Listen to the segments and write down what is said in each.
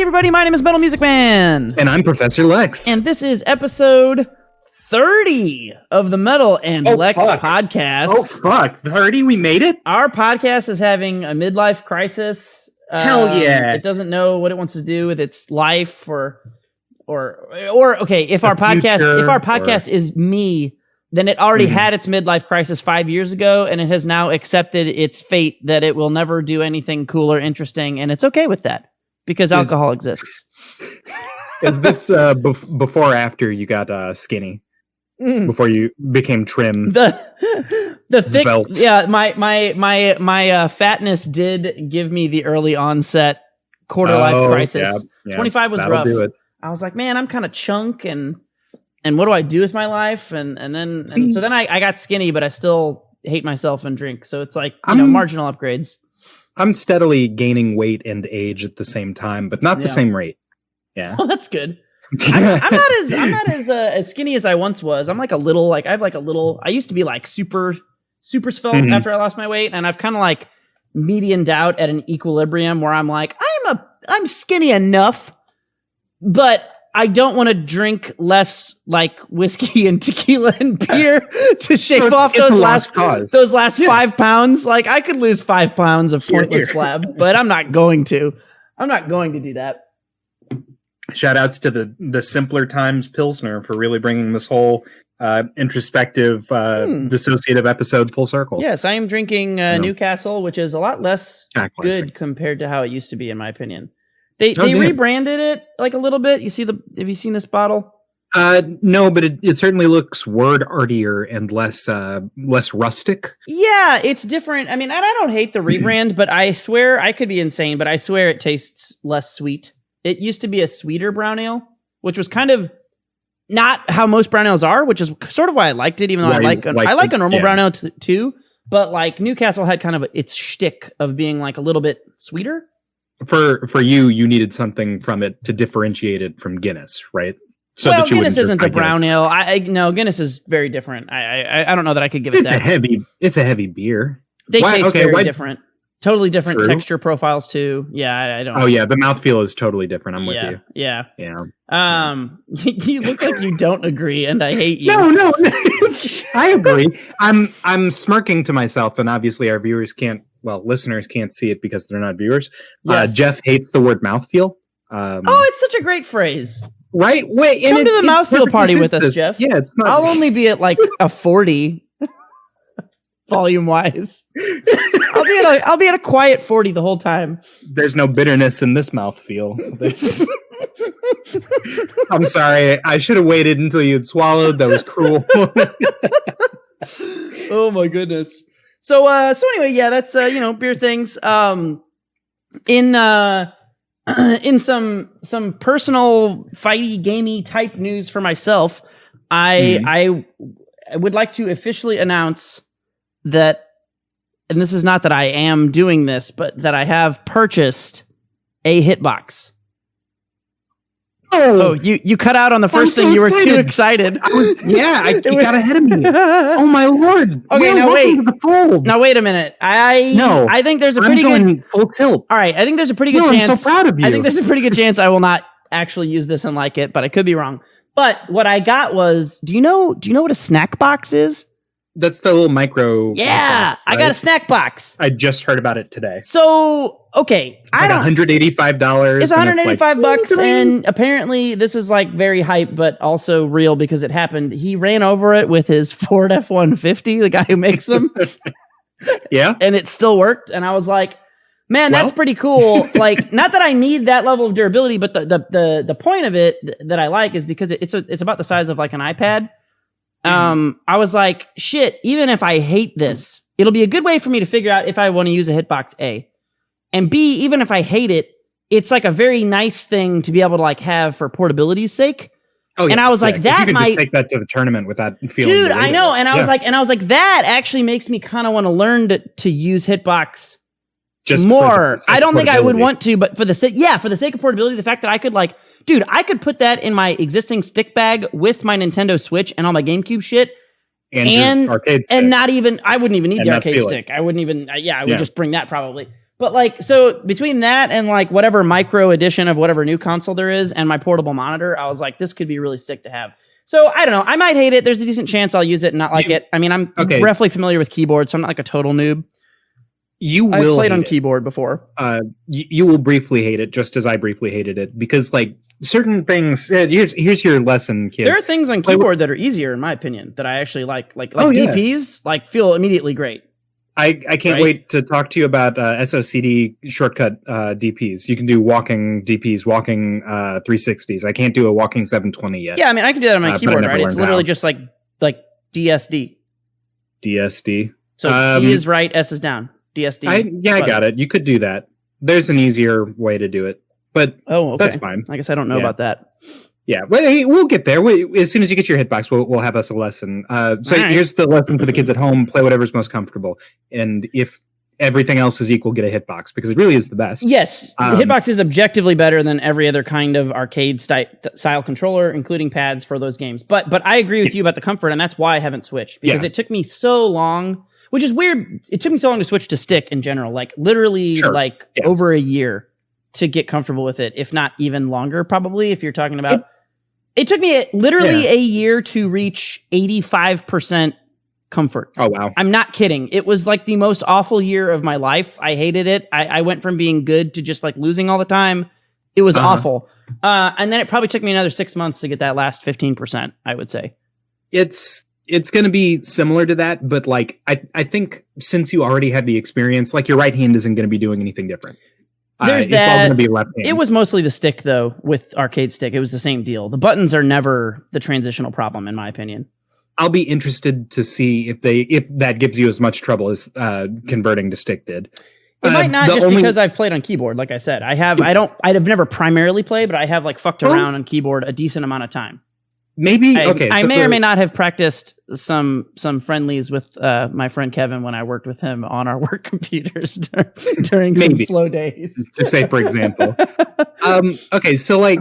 everybody, my name is MetalMusicMan. And I'm Professor Lex. And this is episode 30 of the Metal and Lex podcast. Oh, fuck. 30? We made it? Our podcast is having a midlife crisis. Hell yeah. It doesn't know what it wants to do with its life or okay, if our podcast is me, then it already had its midlife crisis 5 years ago, and it has now accepted its fate that it will never do anything cool or interesting, and it's okay with that because alcohol exists. Is this before or after you got skinny? Before you became trim? The thick, svelte. Yeah, my fatness did give me the early onset quarter life crisis. Yeah, 25 was rough. Do it. I was like, man, I'm kind of chunk, and what do I do with my life? And so then I got skinny, but I still hate myself and drink. So it's like, marginal upgrades. I'm steadily gaining weight and age at the same time, but not the same rate. Yeah. Well, that's good. I'm not as skinny as I once was. I'm like a little, I used to be like super svelte after I lost my weight. And I've kind of like medianed out at an equilibrium where I'm like, I'm skinny enough, but I don't want to drink less like whiskey and tequila and beer to shave off those last 5 pounds. Like I could lose 5 pounds of pointless flab, but I'm not going to. I'm not going to do that. Shout outs to the Simpler Times Pilsner for really bringing this whole introspective, dissociative episode full circle. Yes, I am drinking Newcastle, which is a lot less good compared to how it used to be, in my opinion. They rebranded it like a little bit. Have you seen this bottle? No, but it certainly looks word artier and less rustic. Yeah, it's different. I mean, and I don't hate the rebrand, but I swear I could be insane, but I swear it tastes less sweet. It used to be a sweeter brown ale, which was kind of not how most brown ales are, which is sort of why I liked it, even though I like a normal brown ale too. But like Newcastle had kind of its shtick of being like a little bit sweeter. For you needed something from it to differentiate it from Guinness, right? So well, Guinness isn't a brown ale. No, Guinness is very different. I don't know that I could give it that. It's a heavy beer. They taste very different. Totally different texture profiles too. Yeah, I don't. Oh yeah, the mouthfeel is totally different. I'm with you. Yeah. You look like you don't agree, and I hate you. No, I agree. I'm smirking to myself, and obviously our listeners can't see it because they're not viewers. Yes. Jeff hates the word mouthfeel. It's such a great phrase. Right? Wait, come to the mouthfeel party with us, Jeff. Yeah, it's not. I'll only be at like a 40. Volume wise, I'll be at a quiet 40 the whole time. There's no bitterness in this mouthfeel. I'm sorry, I should have waited until you had swallowed. That was cruel. Oh my goodness. So anyway, yeah, that's beer things. In some personal fighty gamey type news for myself, I would like to officially announce that, and this is not that I am doing this, but that I have purchased a hitbox. Oh, you cut out on the first thing. You were too excited. You got ahead of me. Oh my lord. Okay, now wait a minute. I think there's a pretty good full tilt. All right, I think there's a pretty good chance. I'm so proud of you. I think there's a pretty good chance I will not actually use this and like it, but I could be wrong. But what I got was, do you know what a snack box is? That's the little micro. Yeah, box, right? I got a snack box. I just heard about it today. So, okay. It's like $185. It's $185, and apparently this is like very hype, but also real because it happened. He ran over it with his Ford F-150, the guy who makes them. Yeah. And it still worked, and I was like, man, that's pretty cool. Like, not that I need that level of durability, but the point of it that I like is because it's about the size of like an iPad. I was like, shit, even if I hate this, it'll be a good way for me to figure out if I want to use a hitbox A. And B, even if I hate it, it's like a very nice thing to be able to like have for portability's sake. Oh, yeah. And I was like, that might just take that to the tournament without feeling. Dude, I know. And I was like, that actually makes me kind of want to learn to use hitbox just more. I don't think I would want to, but for the sake of portability, the fact that I could like, dude, I could put that in my existing stick bag with my Nintendo Switch and all my GameCube shit. And arcade stick. And not even, I wouldn't even need the arcade stick. I wouldn't even, I would just bring that probably. But like, so between that and like whatever micro edition of whatever new console there is and my portable monitor, I was like, this could be really sick to have. So I don't know. I might hate it. There's a decent chance I'll use it and not like it. I mean, I'm roughly familiar with keyboards, so I'm not like a total noob. I've played on keyboard before. You will briefly hate it, just as I briefly hated it, because like certain things. Here's your lesson, kids. There are things on keyboard that are easier, in my opinion, that I actually like DPs. Like feel immediately great. I can't wait to talk to you about SOCD shortcut DPs. You can do walking DPs, walking 360s. I can't do a walking 720 yet. Yeah, I mean, I can do that on my keyboard, right? It's literally just like DSD. DSD. So D is right, S is down. DSD. I got it. You could do that. There's an easier way to do it, but that's fine. I guess I don't know about that. Yeah, well, hey, we'll get there. As soon as you get your hitbox, we'll have us a lesson. Here's the lesson for the kids at home: play whatever's most comfortable, and if everything else is equal, get a hitbox because it really is the best. Yes, the hitbox is objectively better than every other kind of arcade style controller, including pads for those games. But I agree with you about the comfort, and that's why I haven't switched because it took me so long. Which is weird. It took me so long to switch to stick in general, like literally over a year to get comfortable with it, if not even longer, probably, if you're talking about... It took me literally a year to reach 85% comfort. Oh, wow. I'm not kidding. It was like the most awful year of my life. I hated it. I went from being good to just like losing all the time. It was awful. And then it probably took me another 6 months to get that last 15%, I would say. It's going to be similar to that, but like I think since you already had the experience, like your right hand isn't going to be doing anything different. There's It's all going to be left hand. It was mostly the stick, though, with arcade stick. It was the same deal. The buttons are never the transitional problem, in my opinion. I'll be interested to see if that gives you as much trouble as converting to stick did. It might not because I've played on keyboard. Like I said, I've never primarily played, but I have like fucked around on keyboard a decent amount of time. Maybe I may or may not have practiced some friendlies with my friend Kevin when I worked with him on our work computers during some slow days. To say, for example. So like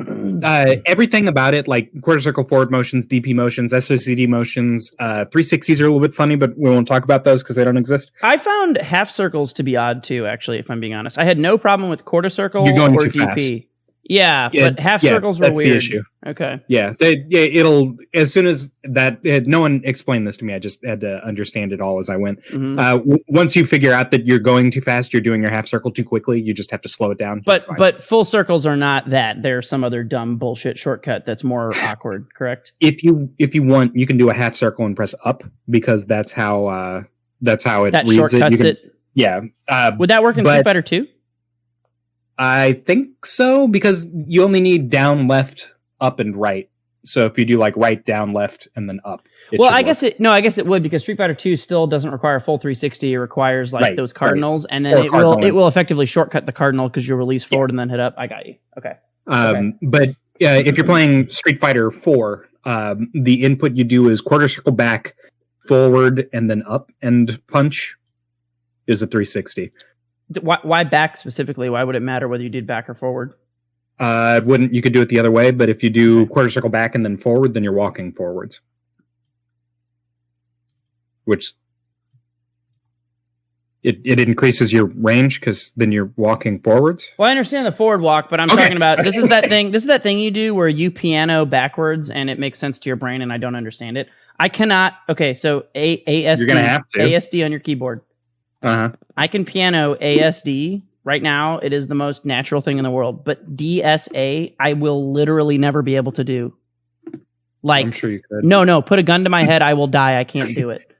everything about it, like quarter circle forward motions, DP motions, SOCD motions, 360s are a little bit funny, but we won't talk about those because they don't exist. I found half circles to be odd too, actually, if I'm being honest. I had no problem with quarter circle You're going or too DP. Fast. Yeah, but half circles were that's weird. The issue. Okay. Yeah, it'll as soon as that. No one explained this to me. I just had to understand it all as I went. Mm-hmm. Once you figure out that you're going too fast, you're doing your half circle too quickly. You just have to slow it down. But full circles are not that. There's some other dumb bullshit shortcut that's more awkward. Correct. If you want, you can do a half circle and press up because that's how it that reads shortcuts it. Yeah. Would that work in Street Fighter 2? I think so, because you only need down, left, up, and right. So if you do like right, down, left, and then up. I guess it would, because Street Fighter 2 still doesn't require full 360. It requires those cardinals, and then it will effectively shortcut the cardinal because you'll release forward and then hit up. I got you. Okay. But if you're playing Street Fighter 4, the input you do is quarter circle back, forward, and then up, and punch is a 360. Why back specifically? Why would it matter whether you did back or forward? It wouldn't. You could do it the other way, but if you do quarter circle back and then forward, then you're walking forwards. Which it increases your range because then you're walking forwards. Well, I understand the forward walk, but I'm talking about this is that thing. This is that thing you do where you piano backwards and it makes sense to your brain, and I don't understand it. I cannot. Okay, so ASD. You're gonna have to ASD on your keyboard. I can piano ASD right now. It is the most natural thing in the world. But DSA, I will literally never be able to do. Like, I'm sure you could. No. Put a gun to my head. I will die. I can't do it.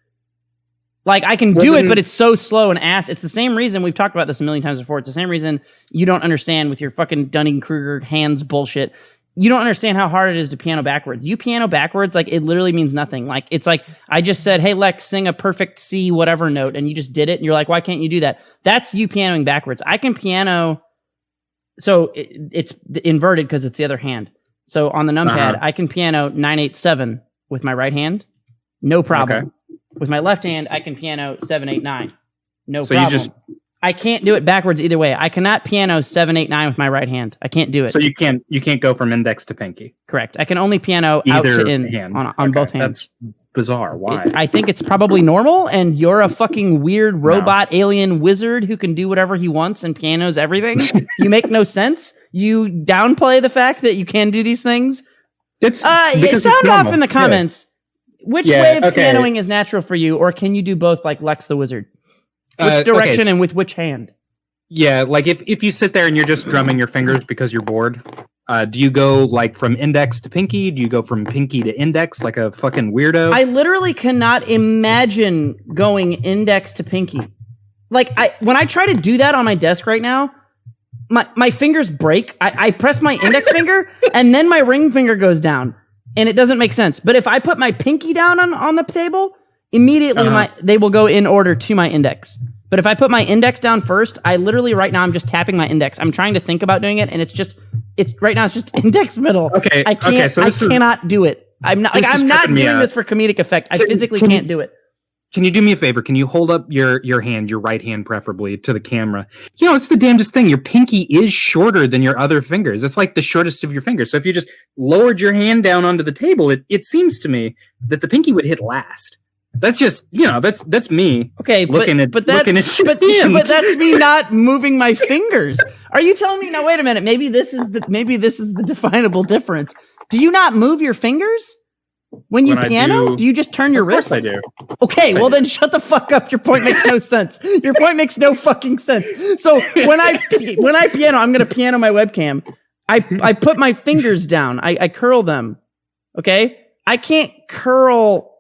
Like, I can do it, but it's so slow and ass. It's the same reason we've talked about this a million times before. It's the same reason you don't understand with your fucking Dunning-Kruger hands bullshit. You don't understand how hard it is to piano backwards. You piano backwards, like, it literally means nothing. Like, it's like, I just said, hey, Lex, sing a perfect C whatever note, and you just did it, and you're like, why can't you do that? That's you pianoing backwards. I can piano, so it's inverted because it's the other hand. So on the numpad, I can piano 987 with my right hand, no problem. Okay. With my left hand, I can piano 789, no problem. I can't do it backwards either way. I cannot piano 789 with my right hand. I can't do it. So you can't go from index to pinky. Correct. I can only piano out to in hand. on both hands. bizarre. Why? I think it's probably normal, and you're a fucking weird robot alien wizard who can do whatever he wants and pianos everything. You make no sense. You downplay the fact that you can do these things. Sound off in the comments. Yeah. Which way of pianoing is natural for you, or can you do both like Lex the Wizard? Which direction and with which hand? Yeah, like if you sit there and you're just drumming your fingers because you're bored, do you go like from index to pinky? Do you go from pinky to index like a fucking weirdo? I literally cannot imagine going index to pinky. Like when I try to do that on my desk right now, my fingers break. I press my index finger and then my ring finger goes down, and it doesn't make sense. But if I put my pinky down on the table, immediately they will go in order to my index. But if I put my index down first, I literally right now I'm just tapping my index. I'm trying to think about doing it, and it's right now it's just index middle. Okay. I cannot do it. I'm not doing this for comedic effect. I physically can't do it. Can you do me a favor? Can you hold up your hand, your right hand preferably, to the camera? You know, it's the damnedest thing. Your pinky is shorter than your other fingers. It's like the shortest of your fingers. So if you just lowered your hand down onto the table, it seems to me that the pinky would hit last. That's just, that's me. Okay, but that's me not moving my fingers. Are you telling me now? Wait a minute. Maybe this is the definable difference. Do you not move your fingers when you piano? Do you just turn your wrist? Of course I do. Okay, well then shut the fuck up. Your point makes no sense. Your point makes no fucking sense. So when I piano, I'm gonna piano my webcam. I put my fingers down. I curl them. Okay, I can't curl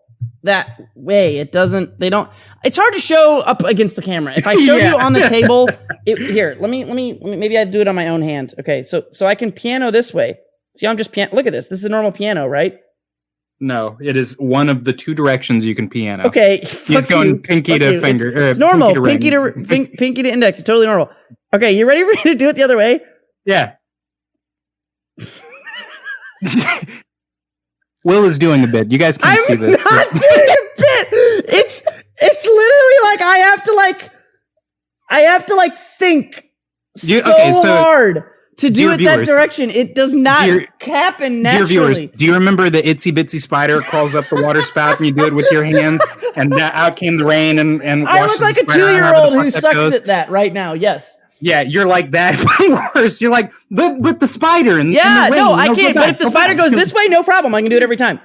that way. It's hard to show up against the camera. If I show you on the table, let me maybe I do it on my own hand. Okay, so I can piano this way. See, I'm just piano. Look at this. This is a normal piano, right? No, it is one of the two directions you can piano. Okay, he's going pinky to finger. It's normal. Pinky to index. It's totally normal. Okay, you ready for me to do it the other way? Yeah. Will is doing a bit. You guys can't see this. I'm not doing a bit. It's literally like I have to think hard to do it that direction. It does not happen naturally. Dear viewers, do you remember the itsy bitsy spider crawls up the water spout and you do it with your hands and out came the rain and I look like a 2-year-old who sucks at that right now. Yes. Yeah, you're like that. Worse. You're like, but the spider and I can't. But if the spider goes this way, no problem. I can do it every time.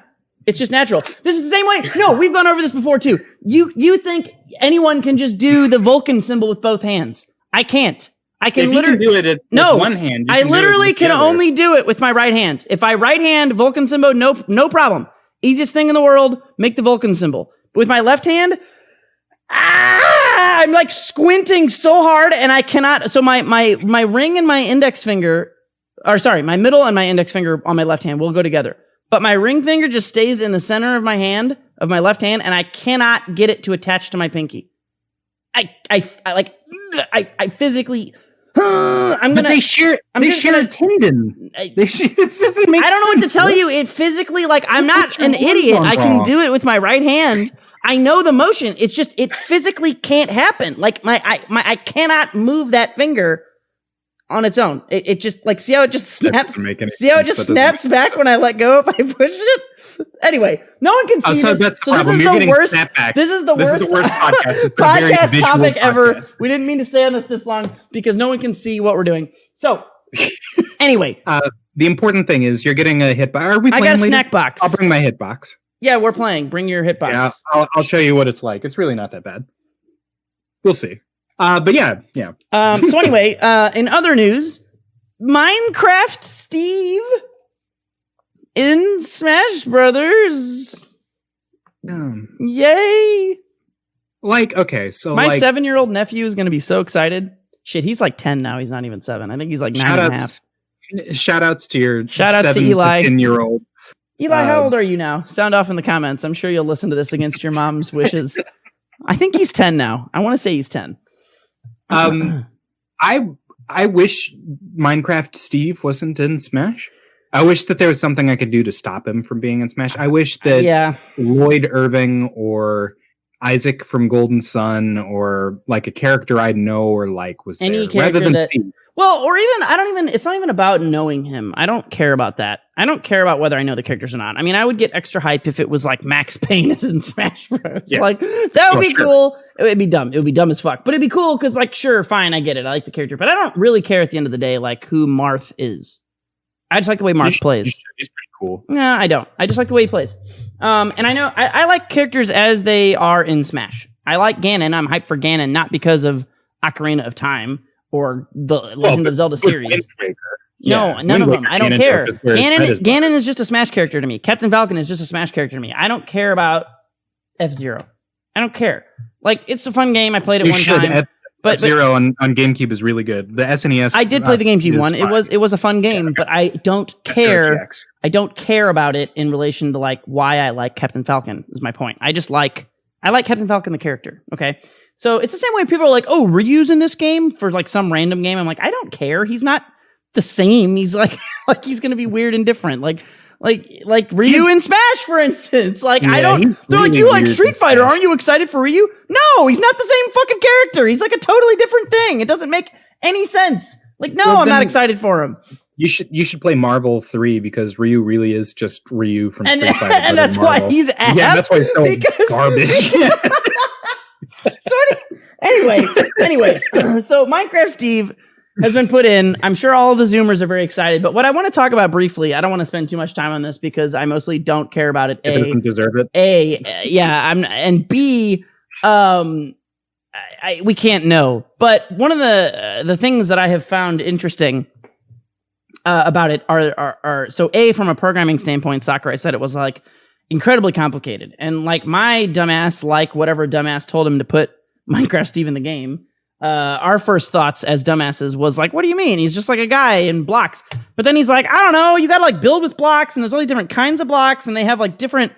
It's just natural. This is the same way. No, we've gone over this before too. You think anyone can just do the Vulcan symbol with both hands? I can't. I can literally do it with one hand. I literally can only do it with my right hand. If I right hand Vulcan symbol, no problem. Easiest thing in the world. Make the Vulcan symbol. But with my left hand, I'm like squinting so hard and I cannot. So my ring and my index finger, my middle and my index finger on my left hand will go together. But my ring finger just stays in the center of my left hand, and I cannot get it to attach to my pinky. I physically. They share a tendon. This doesn't make sense. I don't know what to tell you. It physically, I'm not an idiot. I can do it with my right hand. I know the motion. It's just it physically can't happen. I cannot move that finger on its own. It just see how it just snaps. See how it just snaps back when I let go if I push it. Anyway, no one can see this. That's the problem. This is the worst. This is the worst podcast topic ever. We didn't mean to stay on this long because no one can see what we're doing. So anyway, the important thing is you're getting a hitbox. Are we? I got a snack box. I'll bring my hitbox. Yeah, we're playing. Bring your hitbox. Yeah, I'll show you what it's like. It's really not that bad. We'll see. But yeah. So anyway, in other news, Minecraft Steve in Smash Brothers. Yay! Okay, so my 7-year-old nephew is going to be so excited. Shit, he's like 10 now. He's not even 7. I think he's like 9.5. Shoutouts to your to Eli, 10-year-old. Eli, how old are you now? Sound off in the comments. I'm sure you'll listen to this against your mom's wishes. I think he's 10 now. I want to say he's 10. I wish Minecraft Steve wasn't in Smash. I wish that there was something I could do to stop him from being in Smash. I wish that Lloyd Irving or Isaac from Golden Sun or a character I know or was any there rather than Steve. Well, or even it's not even about knowing him. I don't care about that. I don't care about whether I know the characters or not. I mean, I would get extra hype if it was like Max Payne is in Smash Bros. Yeah. Like, that would be cool. It would be dumb. It would be dumb as fuck. But it'd be cool because, like, sure, fine, I get it. I like the character. But I don't really care at the end of the day, like, who Marth is. I just like the way Marth plays. He's pretty cool. No, I don't. I just like the way he plays. And I know I like characters as they are in Smash. I like Ganon. I'm hyped for Ganon, not because of Ocarina of Time or the Legend of Zelda series. No, none of them. I don't care. Ganon is just a Smash character to me. Captain Falcon is just a Smash character to me. I don't care about F-Zero. I don't care. Like, it's a fun game. I played it one time. But F-Zero on GameCube is really good. The SNES. I did play the GameCube one. It was a fun game, but I don't care. I don't care about it in relation to like why I like Captain Falcon. Is my point. I like Captain Falcon the character. Okay, so it's the same way people are like, oh, Ryu's in this game for like some random game. I'm like, I don't care. He's not the same. He's like he's gonna be weird and different. Like Ryu in Smash, for instance. Like, yeah, I don't. They're really like, you like Street Fighter? Aren't you excited for Ryu? No, he's not the same fucking character. He's like a totally different thing. It doesn't make any sense. Like, no, I'm not excited for him. You should play Marvel 3 because Ryu really is just Ryu from Street Fighter. And that's why he's ass. Yeah, that's why he's so garbage. Anyway, so Minecraft Steve has been put in. I'm sure all of the Zoomers are very excited, but what I want to talk about briefly, I don't want to spend too much time on this because I mostly don't care about it. It doesn't deserve it. And B, we can't know. But one of the things that I have found interesting about it are so A, from a programming standpoint, Sakurai said it was like incredibly complicated, and like my dumbass, like whatever dumbass told him to put Minecraft Steve in the game. Our first thoughts as dumbasses was like, what do you mean? He's just like a guy in blocks. But then he's like, I don't know, you gotta like build with blocks, and there's all these different kinds of blocks, and they have like different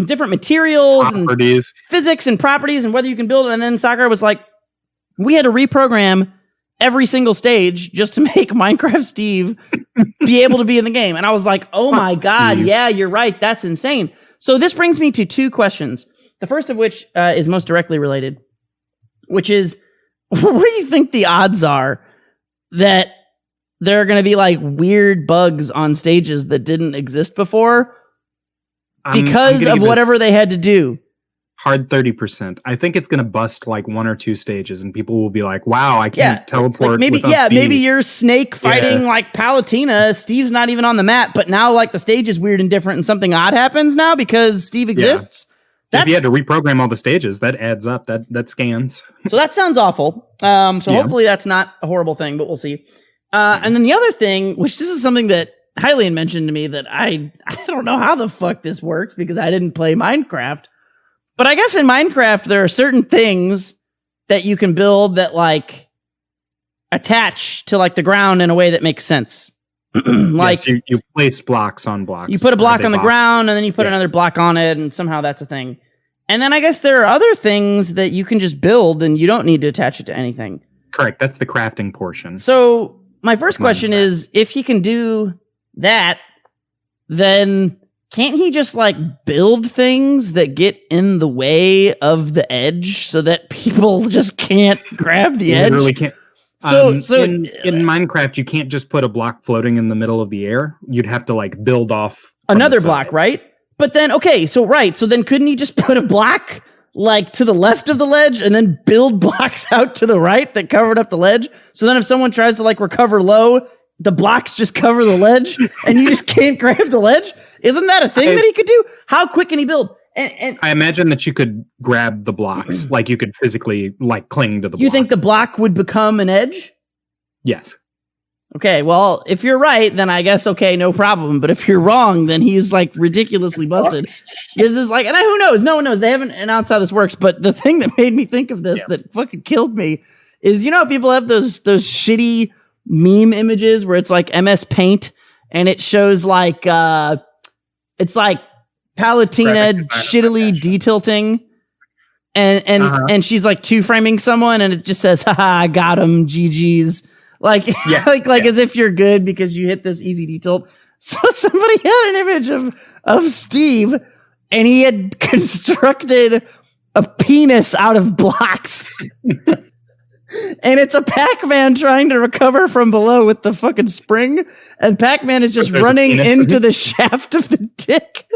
different materials properties. And physics and properties and whether you can build it. And then Sakurai was like, we had to reprogram every single stage just to make Minecraft Steve be able to be in the game. And I was like, oh my God, yeah, you're right. That's insane. So this brings me to two questions. The first of which is most directly related, which is, what do you think the odds are that there are going to be like weird bugs on stages that didn't exist before because of whatever they had to do? Hard 30%. I think it's going to bust like one or two stages, and people will be like, "Wow, I can't teleport." Like maybe, maybe you're Snake fighting like Palutena. Steve's not even on the map, but now like the stage is weird and different, and something odd happens now because Steve exists. If you had to reprogram all the stages, that adds up. That scans. So that sounds awful. Hopefully that's not a horrible thing, but we'll see. And then the other thing, which this is something that Hylian mentioned to me that I don't know how the fuck this works because I didn't play Minecraft. But I guess in Minecraft, there are certain things that you can build that like attach to like the ground in a way that makes sense. Like yes, you place blocks on blocks. You put a block on the ground and then you put another block on it, and somehow that's a thing. And then I guess there are other things that you can just build and you don't need to attach it to anything. Correct. That's the crafting portion. So my first question is, if he can do that, then can't he just like build things that get in the way of the edge so that people just can't grab the edge? Literally can't. So in Minecraft, you can't just put a block floating in the middle of the air. You'd have to like build off another block, right? But then, so then couldn't he just put a block like to the left of the ledge and then build blocks out to the right that covered up the ledge? So then if someone tries to like recover low, the blocks just cover the ledge and you just can't grab the ledge? Isn't that a thing that he could do? How quick can he build? And I imagine that you could grab the blocks, like you could physically like cling to the block. You think the block would become an edge? Yes. Okay, well, if you're right, then I guess, okay, no problem. But if you're wrong, then he's like ridiculously busted. This is like, and who knows? No one knows. They haven't announced how this works. But the thing that made me think of this that fucking killed me is, you know, people have those shitty meme images where it's like MS Paint and it shows like, it's like Palutena shittily detilting and she's like two framing someone and it just says, haha, I got him, GG's. Like, as if you're good because you hit this easy detilt. So somebody had an image of Steve and he had constructed a penis out of blocks. And it's a Pac-Man trying to recover from below with the fucking spring. And Pac-Man is just running into the shaft of the dick.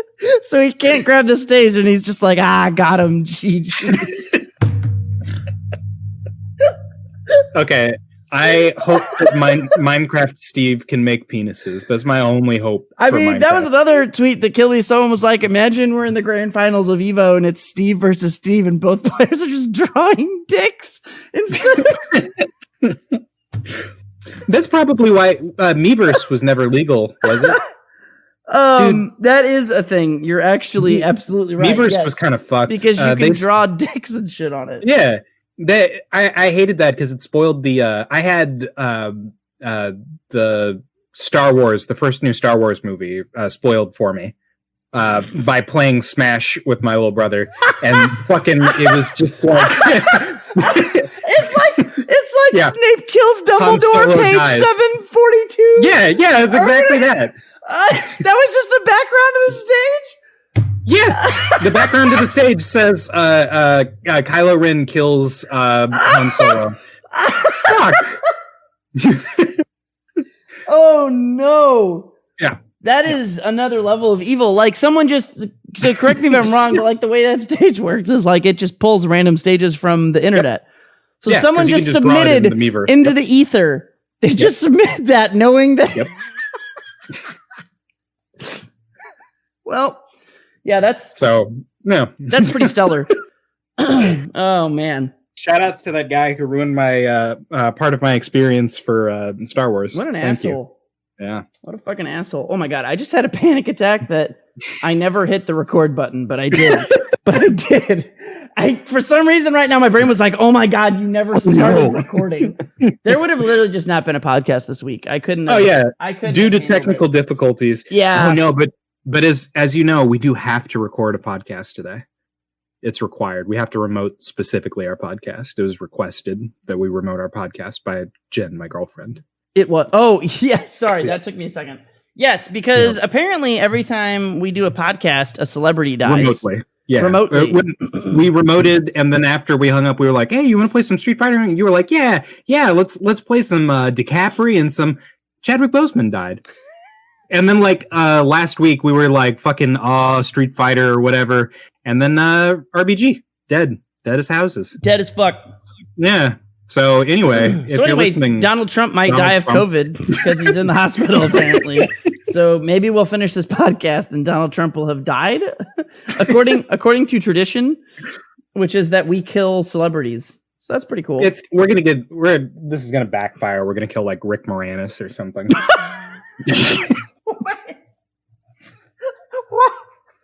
So he can't grab the stage. And he's just like, got him. GG. Okay. I hope that Minecraft Steve can make penises. That's my only hope. I mean, that was another tweet that killed me. Someone was like, imagine we're in the grand finals of Evo and it's Steve versus Steve and both players are just drawing dicks instead. That's probably why Miiverse was never legal, was it? That is a thing. You're actually absolutely right. Miiverse was kind of fucked. Because you can draw dicks and shit on it. Yeah. I hated that because it spoiled the I had the Star Wars, the first new Star Wars movie spoiled for me by playing Smash with my little brother, and fucking it was just like it's like Snape kills Dumbledore, page 742. Yeah, it's exactly that. That was just the background of the stage. Yeah, the background of the stage says Kylo Ren kills Han Solo. Fuck. Oh no. Yeah. That is another level of evil. Like someone just, so correct me if I'm wrong, but like the way that stage works is like it just pulls random stages from the internet. So someone just submitted into the ether. They just submitted that knowing that. Yep. Well, yeah, that's pretty stellar. Oh man. Shout outs to that guy who ruined my part of my experience for Star Wars. What an asshole. Yeah. What a fucking asshole. Oh my god, I just had a panic attack that I never hit the record button, but I did. For some reason right now my brain was like, "Oh my god, you never started recording." There would have literally just not been a podcast this week. I couldn't. I couldn't due to technical difficulties. Yeah. Oh no, but as you know, we do have to record a podcast today. It's required. We have to remote specifically our podcast. It was requested that we remote our podcast by Jen, my girlfriend. It was. Oh, yeah. Sorry, that took me a second. Yes, because apparently every time we do a podcast, a celebrity dies. Remotely. Yeah. Remotely. We remoted, and then after we hung up, we were like, "Hey, you want to play some Street Fighter?" And you were like, "Yeah, let's play some DiCaprio and some." Chadwick Boseman died. And then like last week we were like fucking Street Fighter or whatever, and then RBG dead as houses, dead as fuck. Yeah. So anyway, if you're listening, Donald Trump might die of COVID because he's in the hospital apparently. So maybe we'll finish this podcast and Donald Trump will have died, according to tradition, which is that we kill celebrities. So that's pretty cool. This is gonna backfire. We're gonna kill like Rick Moranis or something.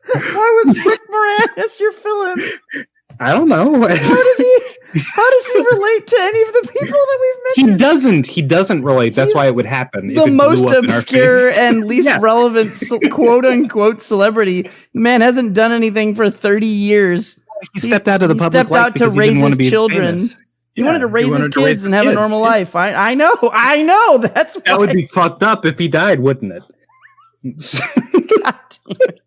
Why was Rick Moranis your villain? I don't know. How does he relate to any of the people that we've mentioned? He doesn't relate. That's why it would happen. The most obscure and least relevant quote unquote celebrity. The man hasn't done anything for 30 years. He stepped out of the public life to raise his children. He wanted to raise his kids and have a normal life. I know. That's why. That would be fucked up if he died, wouldn't it? God damn it.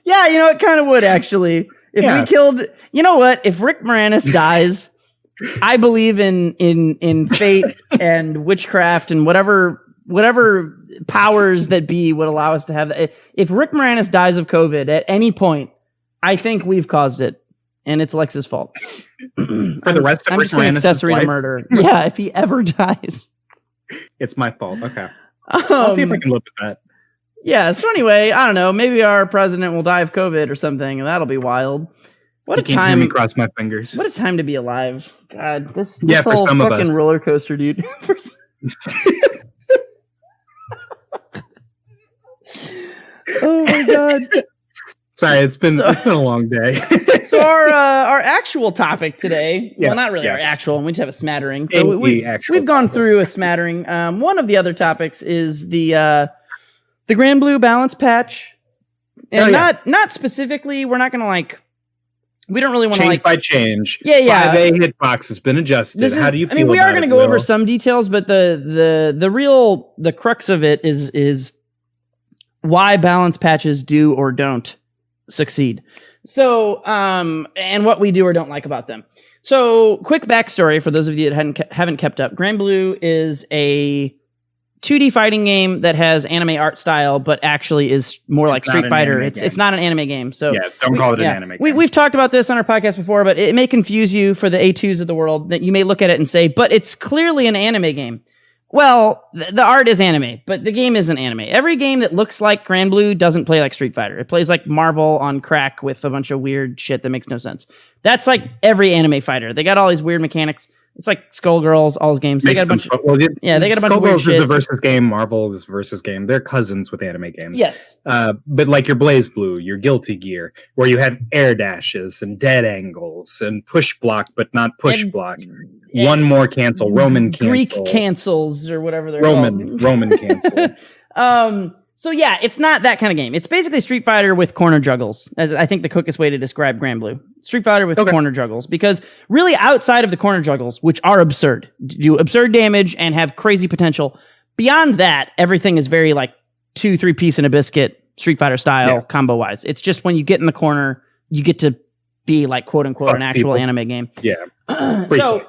Yeah, it kind of would actually. If we killed, if Rick Moranis dies, I believe in fate and witchcraft and whatever powers that be would allow us to have that. If Rick Moranis dies of COVID at any point, I think we've caused it, and it's Lex's fault. For the rest of Rick Moranis' accessory to murder. Yeah, if he ever dies, it's my fault. Okay, I'll see if I can live with that. Yeah, so anyway, I don't know. Maybe our president will die of COVID or something, and that'll be wild. What a time! Hear me cross my fingers. What a time to be alive. God, this for whole some fucking roller coaster, dude. Oh my god! Sorry, it's been a long day. So our actual topic today, well, not really our actual, we just have a smattering. So we've gone through a smattering. One of the other topics is the Granblue balance patch, and not specifically. We're not going to we don't really want to change by change. Yeah. 5A hitbox has been adjusted. How do you feel? I mean, we are going to go over some details, but the crux of it is why balance patches do or don't succeed. So, and what we do or don't like about them. So, quick backstory for those of you that haven't kept up. Granblue is a 2D fighting game that has anime art style, but actually is more like Street Fighter. It's not an anime game. So don't call it an anime game. We've talked about this on our podcast before, but it may confuse you for the A2s of the world that you may look at it and say, but it's clearly an anime game. Well, the art is anime, but the game isn't anime. Every game that looks like Granblue doesn't play like Street Fighter. It plays like Marvel on crack with a bunch of weird shit that makes no sense. That's like every anime fighter. They got all these weird mechanics. It's like Skullgirls, all those games. They got a bunch of, they got a bunch of weird shit. Skullgirls is a versus game. Marvel is a versus game. They're cousins with anime games. Yes. But like your BlazBlue, your Guilty Gear, where you have air dashes and dead angles and push block, but not push block. One more cancel, Roman cancel. Greek cancels or whatever they're called. Roman cancel. So yeah, it's not that kind of game. It's basically Street Fighter with corner juggles, as I think the quickest way to describe Granblue. Street Fighter with corner juggles, because really outside of the corner juggles, which are absurd, do absurd damage and have crazy potential, beyond that, everything is very like 2-3 piece in a biscuit, Street Fighter style, combo wise. It's just when you get in the corner, you get to be like quote unquote an actual anime game. Yeah. So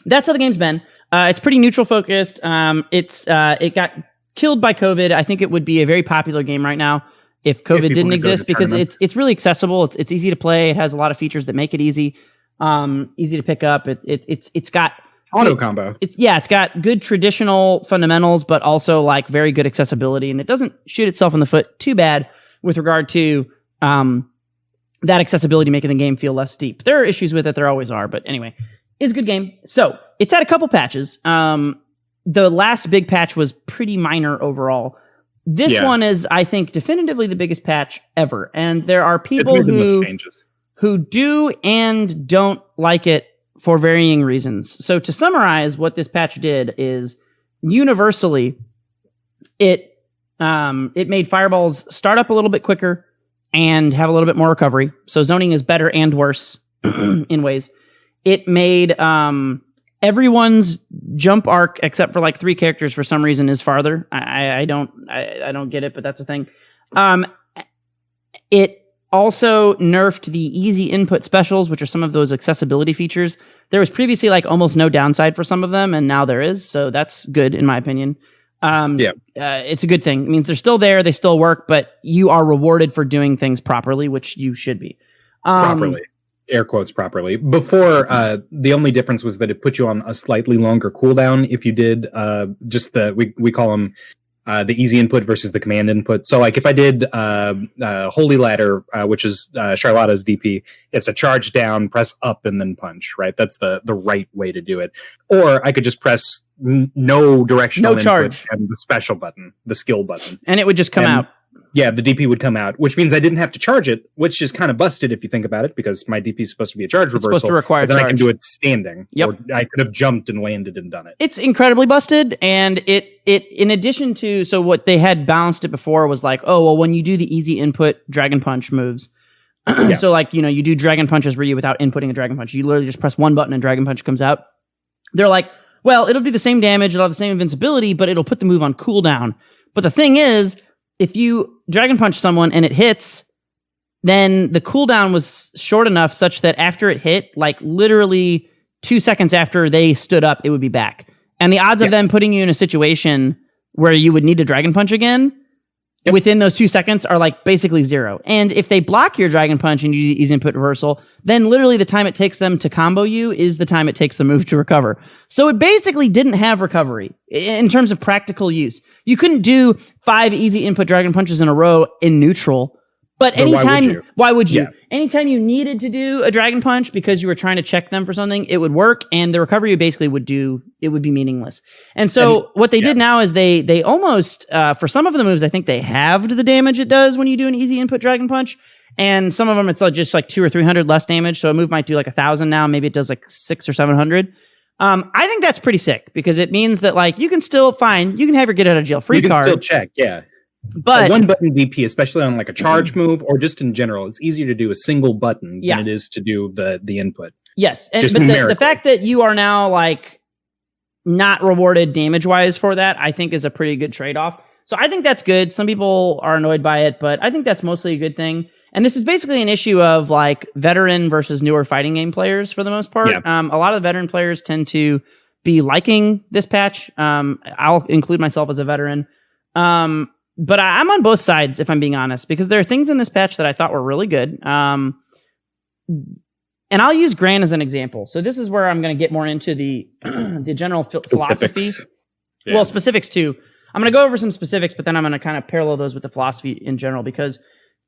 that's how the game's been. It's pretty neutral focused. It got killed by COVID. I think it would be a very popular game right now if COVID didn't exist, because it's really accessible. It's easy to play. It has a lot of features that make it easy to pick up. It's got auto combo. It's got good traditional fundamentals, but also like very good accessibility, and it doesn't shoot itself in the foot too bad with regard to that accessibility making the game feel less deep. There are issues with it. There always are, but anyway, it's a good game. So it's had a couple patches. The last big patch was pretty minor overall. This one is, I think, definitively the biggest patch ever. And there are people who do and don't like it for varying reasons. So to summarize what this patch did is, universally, it made fireballs start up a little bit quicker and have a little bit more recovery. So zoning is better and worse in ways. It made everyone's jump arc, except for like 3 characters for some reason, is farther. I don't get it, but that's a thing. It also nerfed the easy input specials, which are some of those accessibility features. There was previously like almost no downside for some of them, and now there is. So that's good in my opinion. It's a good thing. It means they're still there, they still work, but you are rewarded for doing things properly, which you should be. Properly. Air quotes properly. Before, the only difference was that it put you on a slightly longer cooldown if you did just we call them the easy input versus the command input. So like if I did Holy Ladder, which is Charlotta's DP, it's a charge down, press up, and then punch, right? That's the right way to do it. Or I could just press no directional input charge and the special button, the skill button. And it would just come out. Yeah, the DP would come out, which means I didn't have to charge it, which is kind of busted if you think about it, because my DP is supposed to be a charge reversal. It's supposed to require then charge. I can do it standing. Yep. Or I could have jumped and landed and done it. It's incredibly busted, and it in addition to, so what they had balanced it before was like, oh, well, when you do the easy input Dragon Punch moves, so like, you do Dragon Punches Ryu without inputting a Dragon Punch. You literally just press one button and Dragon Punch comes out. They're like, well, it'll do the same damage, it'll have the same invincibility, but it'll put the move on cooldown. But the thing is, if you Dragon Punch someone and it hits, then the cooldown was short enough such that after it hit, like literally 2 seconds after they stood up, it would be back. And the odds of them putting you in a situation where you would need to Dragon Punch again within those 2 seconds are like basically 0. And if they block your Dragon Punch and you do easy input reversal, then literally the time it takes them to combo you is the time it takes the move to recover. So it basically didn't have recovery in terms of practical use. You couldn't do 5 easy input Dragon Punches in a row in neutral. But anytime, why would you? Anytime you needed to do a Dragon Punch because you were trying to check them for something, it would work, and the recovery basically would be meaningless. And so what they did now is they almost, for some of the moves, I think they halved the damage it does when you do an easy input Dragon Punch. And some of them, it's just like 200 or 300 less damage. So a move might do like 1,000 now. Maybe it does like 600 or 700. I think that's pretty sick, because it means that like you can still you can have your get out of jail free card. You can still check, But a one button DP, especially on like a charge move or just in general, it's easier to do a single button than it is to do the input. Yes, but the fact that you are now like not rewarded damage wise for that, I think is a pretty good trade off. So I think that's good. Some people are annoyed by it, but I think that's mostly a good thing. And this is basically an issue of like veteran versus newer fighting game players for the most part. Yeah. A lot of the veteran players tend to be liking this patch. I'll include myself as a veteran. But I'm on both sides, if I'm being honest, because there are things in this patch that I thought were really good. And I'll use Gran as an example. So this is where I'm going to get more into the the general philosophy. Yeah. Well, specifics too. I'm going to go over some specifics, but then I'm going to kind of parallel those with the philosophy in general, because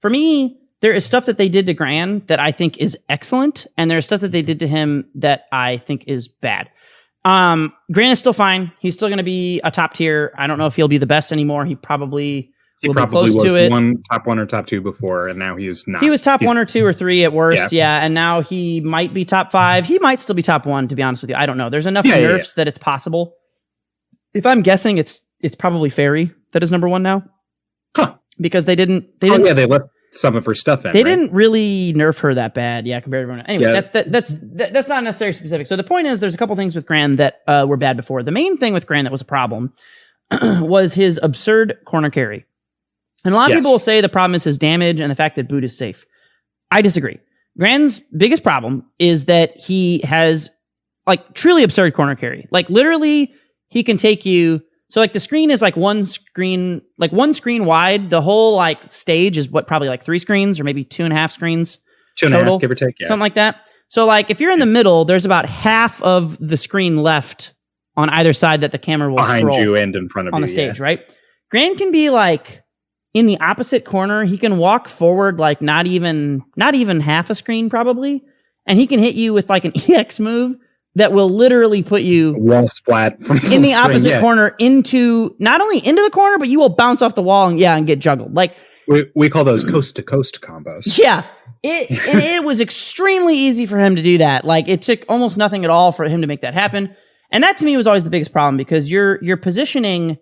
for me, there is stuff that they did to Gran that I think is excellent, and there's stuff that they did to him that I think is bad. Gran is still fine. He's still going to be a top tier. I don't know if he'll be the best anymore. He probably will be close to it. Top one or top two before, and now he is not. He was top 1 or 2 or 3 at worst, yeah. And now he might be top 5. He might still be top 1, to be honest with you. I don't know. There's enough nerfs that it's possible. If I'm guessing, it's probably Fairy that is number 1 now. Huh? Because they didn't. They left some of her stuff in. They didn't really nerf her that bad, compared to everyone. Anyway, that's not necessarily specific. So the point is, there's a couple things with Gran that were bad before. The main thing with Gran that was a problem was his absurd corner carry. And a lot of people will say the problem is his damage and the fact that boot is safe. I disagree. Gran's biggest problem is that he has like truly absurd corner carry. Like literally, he can take you. So like the screen is like one screen wide. The whole like stage is probably like 3 screens or maybe 2.5 screens. 2.5, give or take, something like that. So like if you're in the middle, there's about half of the screen left on either side that the camera will behind you and in front of you on the stage, right? Gran can be like in the opposite corner. He can walk forward like not even half a screen probably, and he can hit you with like an EX move that will literally put you wall splat from in the opposite corner into not only into the corner, but you will bounce off the wall and get juggled. Like we call those coast to coast combos. Yeah. It was extremely easy for him to do that. Like it took almost nothing at all for him to make that happen. And that to me was always the biggest problem, because your positioning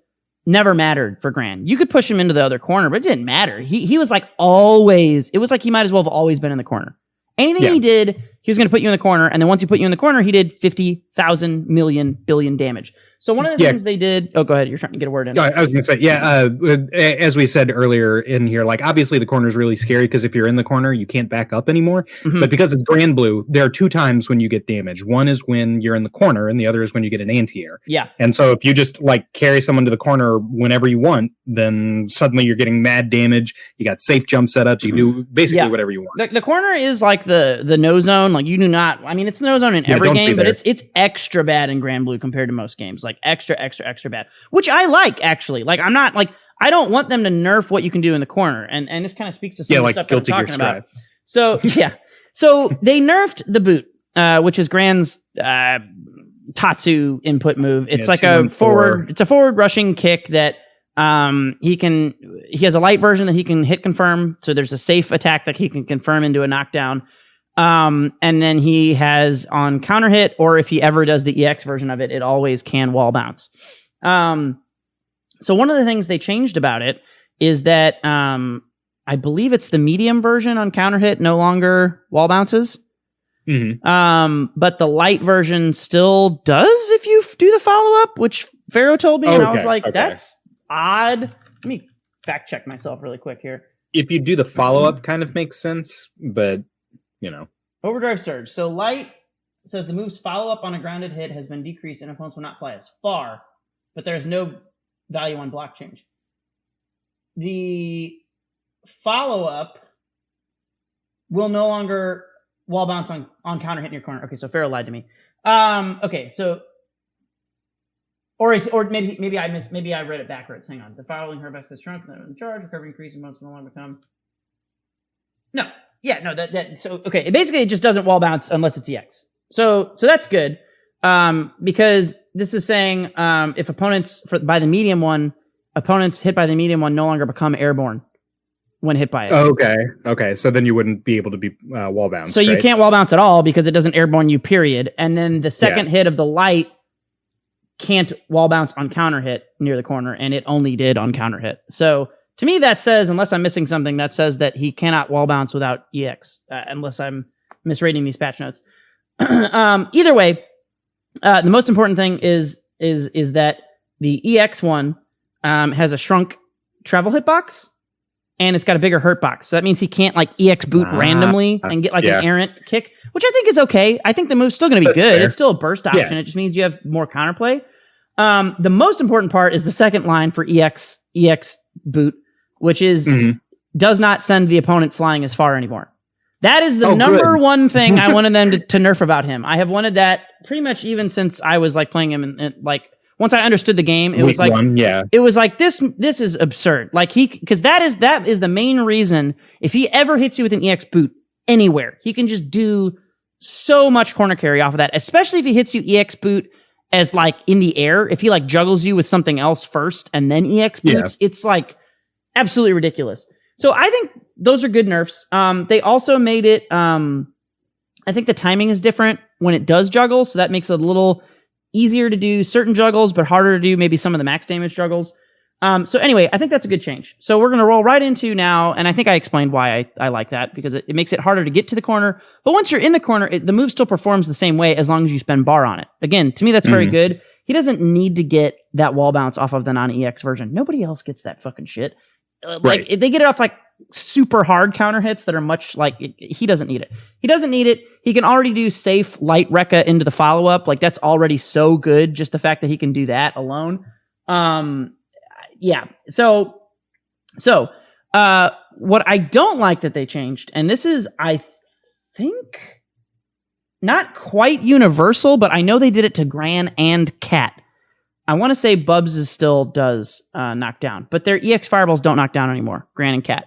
never mattered for Gran. You could push him into the other corner, but it didn't matter. He was like always, it was like he might as well have always been in the corner. Anything he did, he was going to put you in the corner, and then once he put you in the corner, he did 50,000 million billion damage. So one of the things they did... Oh, go ahead. You're trying to get a word in. I was going to say, as we said earlier in here, like obviously the corner is really scary because if you're in the corner, you can't back up anymore. Mm-hmm. But because it's Granblue, there are 2 times when you get damage. One is when you're in the corner, and the other is when you get an anti-air. Yeah. And so if you just like carry someone to the corner whenever you want, then suddenly you're getting mad damage. You got safe jump setups. You do basically whatever you want. The corner is like the no zone. Like you do not... I mean, it's no zone in every game, but it's extra bad in Granblue compared to most games. Like extra bad, which I like, actually. Like I'm not like, I don't want them to nerf what you can do in the corner, and this kind of speaks to some of the stuff that I'm talking about. So so they nerfed the boot, which is Gran's Tatsu input move. It's like a forward rushing kick that he has a light version that he can hit confirm, so there's a safe attack that he can confirm into a knockdown. And then he has on counter hit, or if he ever does the EX version of it, it always can wall bounce. So one of the things they changed about it is that I believe it's the medium version on counter hit no longer wall bounces. Mm-hmm. But the light version still does if you do the follow up, which Pharaoh told me, and I was like, that's odd. Let me fact check myself really quick here. If you do the follow up, kind of makes sense, but. Overdrive Surge. So light says the move's follow-up on a grounded hit has been decreased and opponents will not fly as far, but there is no value on block change. The follow-up will no longer wall bounce on counter hit in your corner. Okay, so Pharaoh lied to me. Okay, so or maybe I read it backwards. Hang on. The following her best is shrunk, in charge, recovery increase, and most no longer become. No. Yeah, no, so okay. Basically, it just doesn't wall bounce unless it's EX. So that's good, because this is saying if opponents hit by the medium one no longer become airborne when hit by it. Okay. So then you wouldn't be able to be wall bounce. So you can't wall bounce at all because it doesn't airborne you. Period. And then the second hit of the light can't wall bounce on counter hit near the corner, and it only did on counter hit. So. To me, that says, unless I'm missing something, that says that he cannot wall bounce without EX, unless I'm misreading these patch notes. Either way, the most important thing is that the EX one has a shrunk travel hitbox, and it's got a bigger hurt box. So that means he can't like EX boot randomly and get like an errant kick, which I think is okay. I think the move's still going to be good. Fair. It's still a burst option. Yeah. It just means you have more counterplay. The most important part is the second line for EX boot, which is does not send the opponent flying as far anymore. That is the number one thing I wanted them to nerf about him. I have wanted that pretty much even since I was like playing him and like once I understood the game, it was like it was like this is absurd. Like because that is the main reason if he ever hits you with an EX boot anywhere, he can just do so much corner carry off of that, especially if he hits you EX boot as like in the air. If he like juggles you with something else first and then EX boots, it's like absolutely ridiculous. So I think those are good nerfs. They also made it, I think the timing is different when it does juggle, so that makes it a little easier to do certain juggles, but harder to do maybe some of the max damage juggles. So anyway, I think that's a good change. So we're going to roll right into now, and I think I explained why I like that, because it makes it harder to get to the corner. But once you're in the corner, the move still performs the same way as long as you spend bar on it. Again, to me, that's very good. He doesn't need to get that wall bounce off of the non-EX version. Nobody else gets that fucking shit. Like they get it off like super hard counter hits that are much like he doesn't need it. He doesn't need it. He can already do safe light Rekka into the follow up. Like that's already so good. Just the fact that he can do that alone. Yeah. So what I don't like that they changed, and this is I think not quite universal, but I know they did it to Gran and Cat. I want to say Bubs still does knock down, but their EX fireballs don't knock down anymore, Gran and Cat.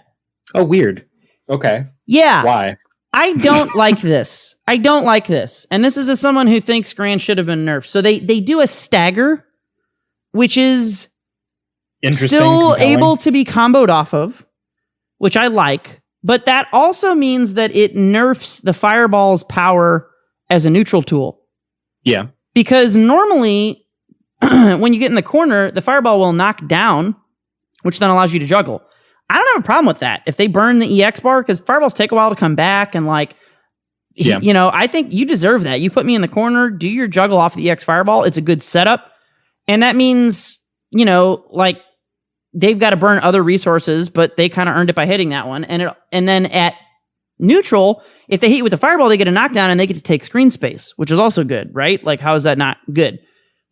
Oh, weird. Okay. Yeah. Why? I don't like this. I don't like this. And this is as someone who thinks Gran should have been nerfed. So they do a stagger, which is still able to be comboed off of, which I like. But that also means that it nerfs the fireball's power as a neutral tool. Yeah. Because normally when you get in the corner, the fireball will knock down, which then allows you to juggle. I don't have a problem with that if they burn the EX bar, because fireballs take a while to come back, and like, you know, I think you deserve that. You put me in the corner, do your juggle off the EX fireball. It's a good setup, and that means, you know, like they've got to burn other resources, but they kind of earned it by hitting that one. And then at neutral, if they hit you with the fireball, they get a knockdown and they get to take screen space, which is also good, right? Like, how is that not good?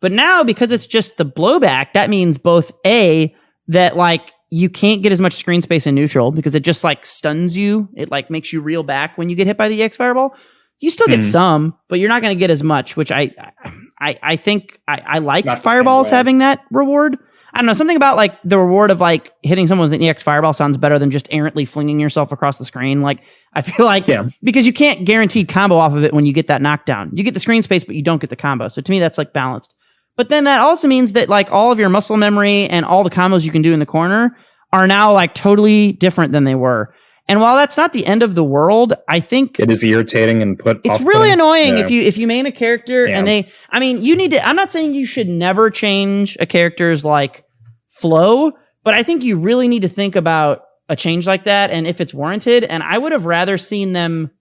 But now, because it's just the blowback, that means both A, that like you can't get as much screen space in neutral because it just like stuns you. It like makes you reel back when you get hit by the EX fireball. You still get some, but you're not going to get as much, which I think I like not fireballs having that reward. I don't know, something about like the reward of like hitting someone with an EX fireball sounds better than just errantly flinging yourself across the screen. Like I feel like because you can't guarantee combo off of it when you get that knockdown. You get the screen space, but you don't get the combo. So to me, that's like balanced. But then that also means that like all of your muscle memory and all the combos you can do in the corner are now like totally different than they were. And while that's not the end of the world, I think it is irritating and it's really annoying if you main a character and you need to, I'm not saying you should never change a character's like flow, but I think you really need to think about a change like that and if it's warranted. And I would have rather seen them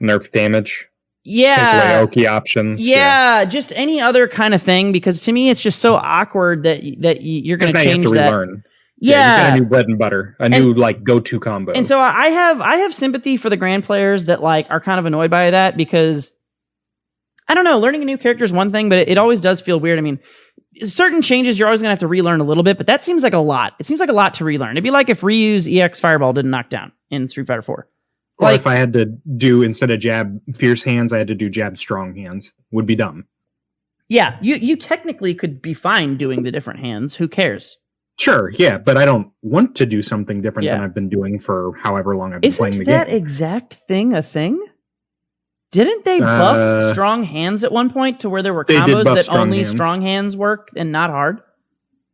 nerf damage. Yeah. Take away Oki options. Yeah, just any other kind of thing, because to me it's just so awkward that you're going to change that. Relearn. Yeah, you got a new bread and butter, new like go-to combo. And so I have sympathy for the Gran players that like are kind of annoyed by that, because I don't know, learning a new character is one thing, but it always does feel weird. I mean, certain changes you're always going to have to relearn a little bit, but that seems like a lot. It seems like a lot to relearn. It'd be like if Ryu's EX Fireball didn't knock down in Street Fighter 4. Or like, if I had to do, instead of jab fierce hands, I had to do jab strong hands. Would be dumb. Yeah, you technically could be fine doing the different hands. Who cares? Sure, yeah, but I don't want to do something different than I've been doing for however long I've been playing the game. Isn't that exact thing a thing? Didn't they buff strong hands at one point to where there were combos that only strong hands work and not hard?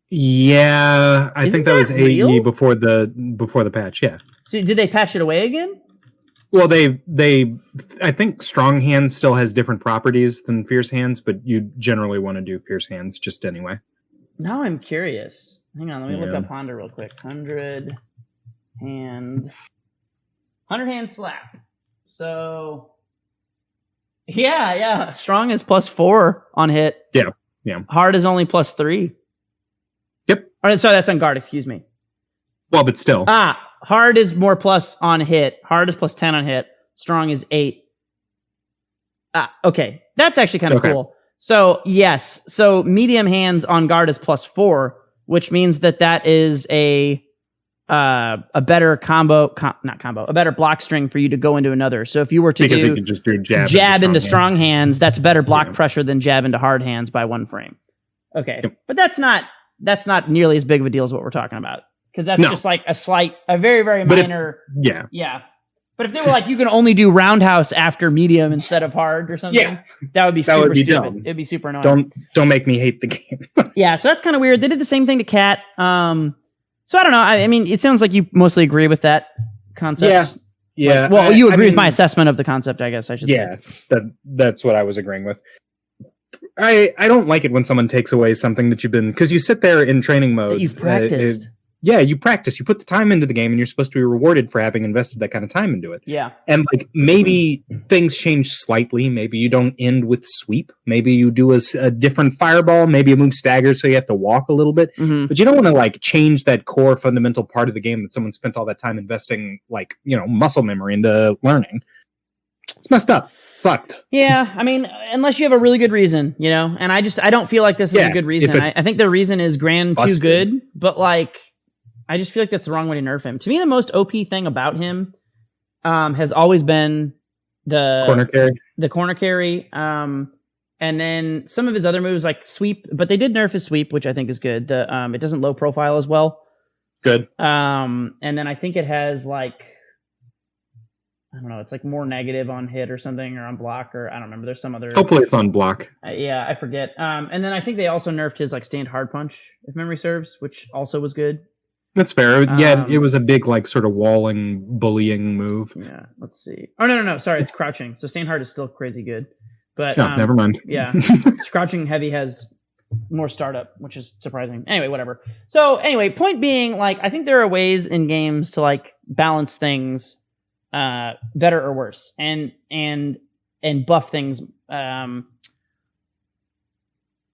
Yeah, I think that was AE before the patch, yeah. So did they patch it away again? Well, I think strong hands still has different properties than fierce hands, but you generally want to do fierce hands just anyway. Now I'm curious. Hang on, let me look up Honda real quick. 100 hand slap. So, yeah. Strong is +4 on hit. Yeah. Hard is only +3. Yep. Sorry, that's on guard. Excuse me. Well, but still. hard is more plus on hit. Hard is plus 10 on hit. Strong is 8. Okay, that's actually kind of cool. So yes, so medium hands on guard is plus 4, which means that is a better a better block string for you to go into another. So if you were to you can just do jab into strong hands, that's better block pressure than jab into hard hands by 1 frame. Okay, but that's not nearly as big of a deal as what we're talking about, because that's just like a very, very minor. Yeah. But if they were like, you can only do roundhouse after medium instead of hard or something, that would be super stupid. Dumb. It'd be super annoying. Don't make me hate the game. Yeah, so that's kind of weird. They did the same thing to Cat. So I don't know. I mean, it sounds like you mostly agree with that concept. Yeah. Like, you agree with my assessment of the concept, I guess I should say. Yeah, that's what I was agreeing with. I don't like it when someone takes away something that you've been, because you sit there in training mode. That you've practiced. You practice. You put the time into the game, and you're supposed to be rewarded for having invested that kind of time into it. Yeah. And like maybe things change slightly. Maybe you don't end with sweep. Maybe you do a different fireball. Maybe you move stagger, so you have to walk a little bit. Mm-hmm. But you don't want to like change that core fundamental part of the game that someone spent all that time investing, like, muscle memory into learning. It's messed up. Fucked. Yeah, I mean, unless you have a really good reason, and I don't feel like this is a good reason. I think the reason is Gran too good, but like, I just feel like that's the wrong way to nerf him. To me, the most OP thing about him has always been the corner carry. And then some of his other moves like sweep, but they did nerf his sweep, which I think is good. It doesn't low profile as well. Good. And then I think it has like, I don't know, it's like more negative on hit or something, or on block, or I don't remember. There's some other. Hopefully it's on block. Yeah, I forget. And then I think they also nerfed his like stand hard punch, if memory serves, which also was good. That's fair. Yeah, it was a big like sort of walling, bullying move. Yeah, let's see. Oh no, sorry, it's crouching. So stand hard is still crazy good, but never mind. Yeah, crouching heavy has more startup, which is surprising. Anyway, whatever. So anyway, point being, like, I think there are ways in games to like balance things better or worse, and buff things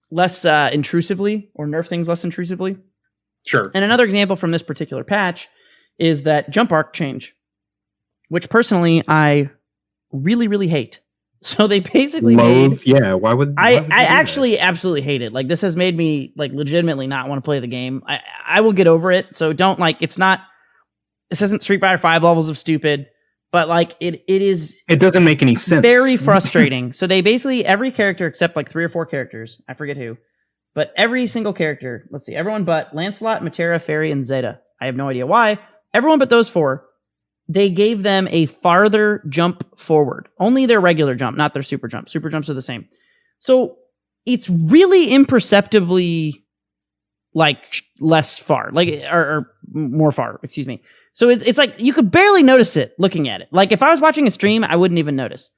less intrusively, or nerf things less intrusively. Sure. And another example from this particular patch is that jump arc change, which personally I really, really hate. So they basically why would I actually absolutely hate it. Like, this has made me like legitimately not want to play the game. I will get over it. So don't like, this isn't Street Fighter 5 levels of stupid, but like it doesn't make any sense. Very frustrating. So they basically, every character except like 3 or 4 characters, I forget who, but every single character, let's see, everyone but Lancelot, Matera, Fairy, and Zeta. I have no idea why. Everyone but those 4, they gave them a farther jump forward. Only their regular jump, not their super jump. Super jumps are the same. So it's really imperceptibly like less far, like, or more far, excuse me. So it's like you could barely notice it looking at it. Like, if I was watching a stream, I wouldn't even notice.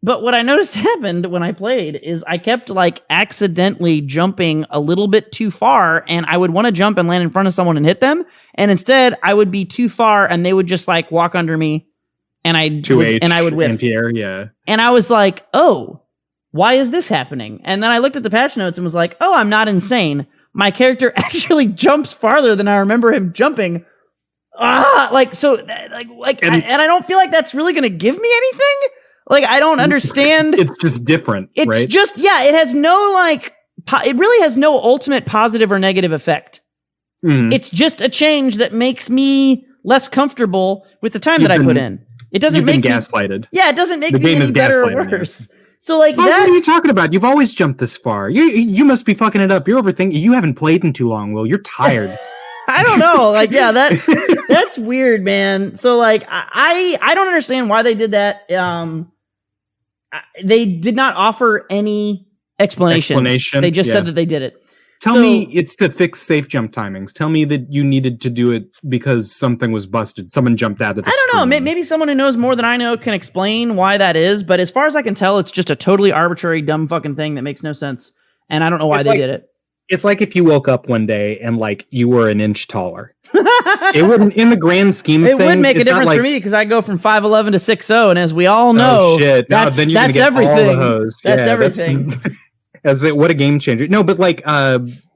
But what I noticed happened when I played is I kept like accidentally jumping a little bit too far, and I would want to jump and land in front of someone and hit them, and instead I would be too far and they would just like walk under me, and I would whip. Anti-air, yeah. And I was like, oh, why is this happening? And then I looked at the patch notes and was like, oh, I'm not insane. My character actually jumps farther than I remember him jumping. And I don't feel like that's really going to give me anything. Like, I don't understand. It's just different, it's right? Just, yeah, it has no, like, it really has no ultimate positive or negative effect. Mm. It's just a change that makes me less comfortable with the time that I put in. It doesn't make me gaslighted. Yeah, it doesn't make me any better or worse. So, like, what are you talking about? You've always jumped this far. You must be fucking it up. You're overthinking. You haven't played in too long, Will. You're tired. I don't know. Like, yeah, that's weird, man. So, like, I don't understand why they did that. They did not offer any explanation. They just said that they did it. Tell me it's to fix safe jump timings. Tell me that you needed to do it because something was busted. Someone jumped out of the I don't know. Maybe someone who knows more than I know can explain why that is. But as far as I can tell, it's just a totally arbitrary, dumb fucking thing that makes no sense. And I don't know why they did it. It's like if you woke up one day and like you were an inch taller. It wouldn't, in the grand scheme of things, it would make a difference for me because I go from 5'11" to 6'0", and as we all know, then you're gonna get everything. All the hose. That's everything. What a game changer. No, but like,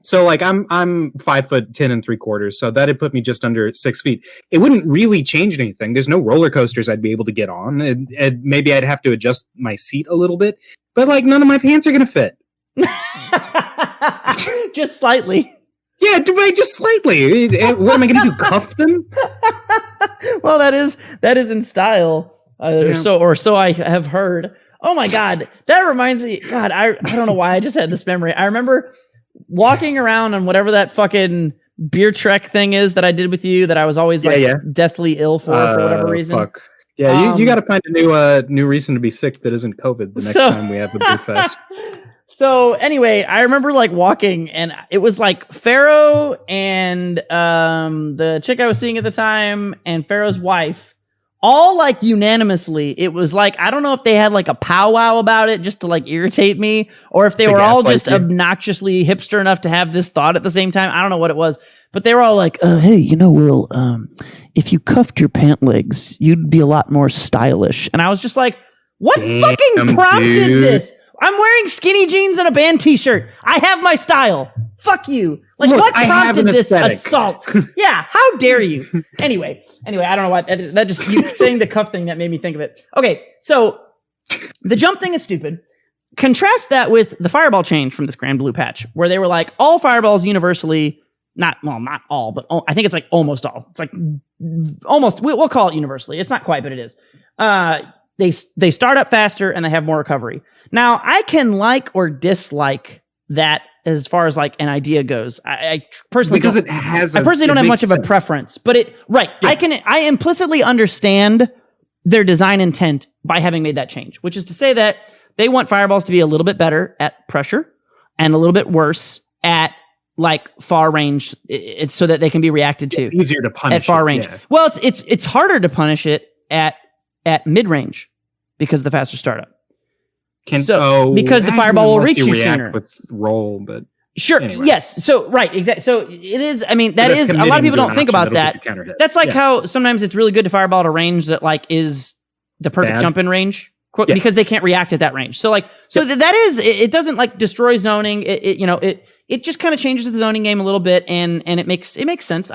So like I'm 5'10 3/4", so that'd put me just under 6 feet. It wouldn't really change anything. There's no roller coasters I'd be able to get on, and maybe I'd have to adjust my seat a little bit. But like none of my pants are gonna fit. Just slightly. Yeah, just slightly. What am I gonna do? Cuff them? Well, that is in style, or so I have heard. Oh my God, that reminds me. God, I don't know why I just had this memory. I remember walking around on whatever that fucking beer trek thing is that I did with you that I was always deathly ill for whatever reason. Fuck. Yeah, you got to find a new reason to be sick that isn't COVID the next time we have the beer fest. So anyway, I remember like walking, and it was like Pharaoh and the chick I was seeing at the time and Pharaoh's wife, all like unanimously. It was like, I don't know if they had like a powwow about it just to like irritate me, or if they were all just obnoxiously hipster enough to have this thought at the same time. I don't know what it was, but they were all like, hey, Will, if you cuffed your pant legs, you'd be a lot more stylish. And I was just like, what fucking prompted this? I'm wearing skinny jeans and a band t-shirt. I have my style. Fuck you. Like, look, what prompted this assault? Yeah, how dare you? Anyway, I don't know why. That just, you saying the cuff thing, that made me think of it. Okay, so the jump thing is stupid. Contrast that with the fireball change from this Granblue patch, where they were like, all fireballs universally, not all, but I think it's like almost all. It's like almost, we'll call it universally. It's not quite, but it is. They start up faster and they have more recovery. Now, I can like or dislike that as far as like an idea goes. I personally don't have much of a preference, but I implicitly understand their design intent by having made that change, which is to say that they want fireballs to be a little bit better at pressure and a little bit worse at like far range, it's so that they can be reacted to. It's easier to punish at far range. Yeah. Well, it's harder to punish it at mid range because of the faster startup. Because the fireball will reach you sooner. With roll, but sure, anyway. Yes. So right, exactly. So it is. I mean, that is a lot of people don't think about that. That's like how sometimes it's really good to fireball at a range that like is the perfect jump in range because they can't react at that range. So like, that is it doesn't like destroy zoning. It just kind of changes the zoning game a little bit, and it makes sense.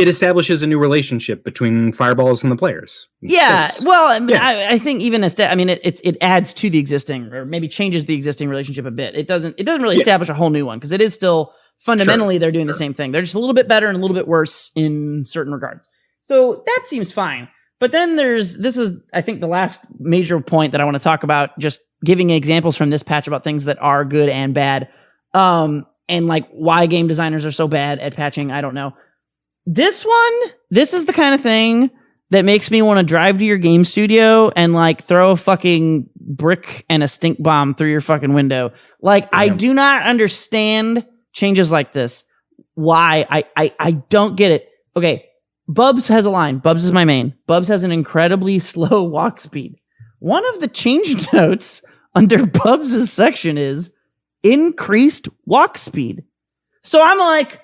It establishes a new relationship between fireballs and the players. I think even it adds to the existing, or maybe changes the existing relationship a bit. It doesn't really establish a whole new one, because it is still fundamentally they're doing the same thing. They're just a little bit better and a little bit worse in certain regards. So that seems fine. But then this is I think the last major point that I want to talk about, just giving examples from this patch about things that are good and bad, and like why game designers are so bad at patching. I don't know. This is the kind of thing that makes me want to drive to your game studio and like throw a fucking brick and a stink bomb through your fucking window. Like, damn. I do not understand changes like this. Why? I don't get it. Okay, Bubs has a line. Bubs is my main. Bubs has an incredibly slow walk speed. One of the change notes under Bubs' section is increased walk speed. So I'm like,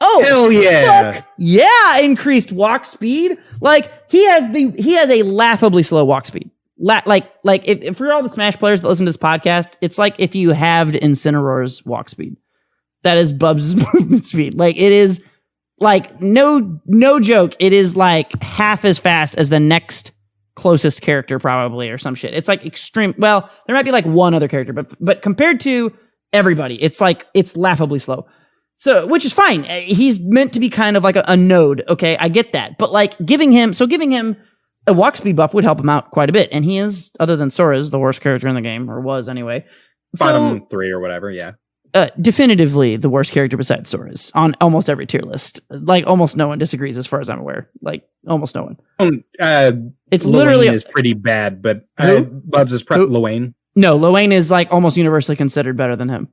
oh, hell yeah. Fuck yeah, increased walk speed. Like, he has a laughably slow walk speed. If for all the Smash players that listen to this podcast, it's like if you halved Incineroar's walk speed. That is Bubs' movement speed. Like, it is like no joke. It is like half as fast as the next closest character probably, or some shit. It's like extreme. Well, there might be like one other character, but compared to everybody, it's laughably slow. So, which is fine. He's meant to be kind of like a node. Okay, I get that. But like giving him a walk speed buff would help him out quite a bit. And he is, other than Sora's, the worst character in the game, or was anyway. Bottom 3 or whatever, yeah. Definitively the worst character besides Sora's on almost every tier list. Like almost no one disagrees as far as I'm aware. Like almost no one. It's literally is pretty bad, but Bubs is Luane. No, Luane is like almost universally considered better than him.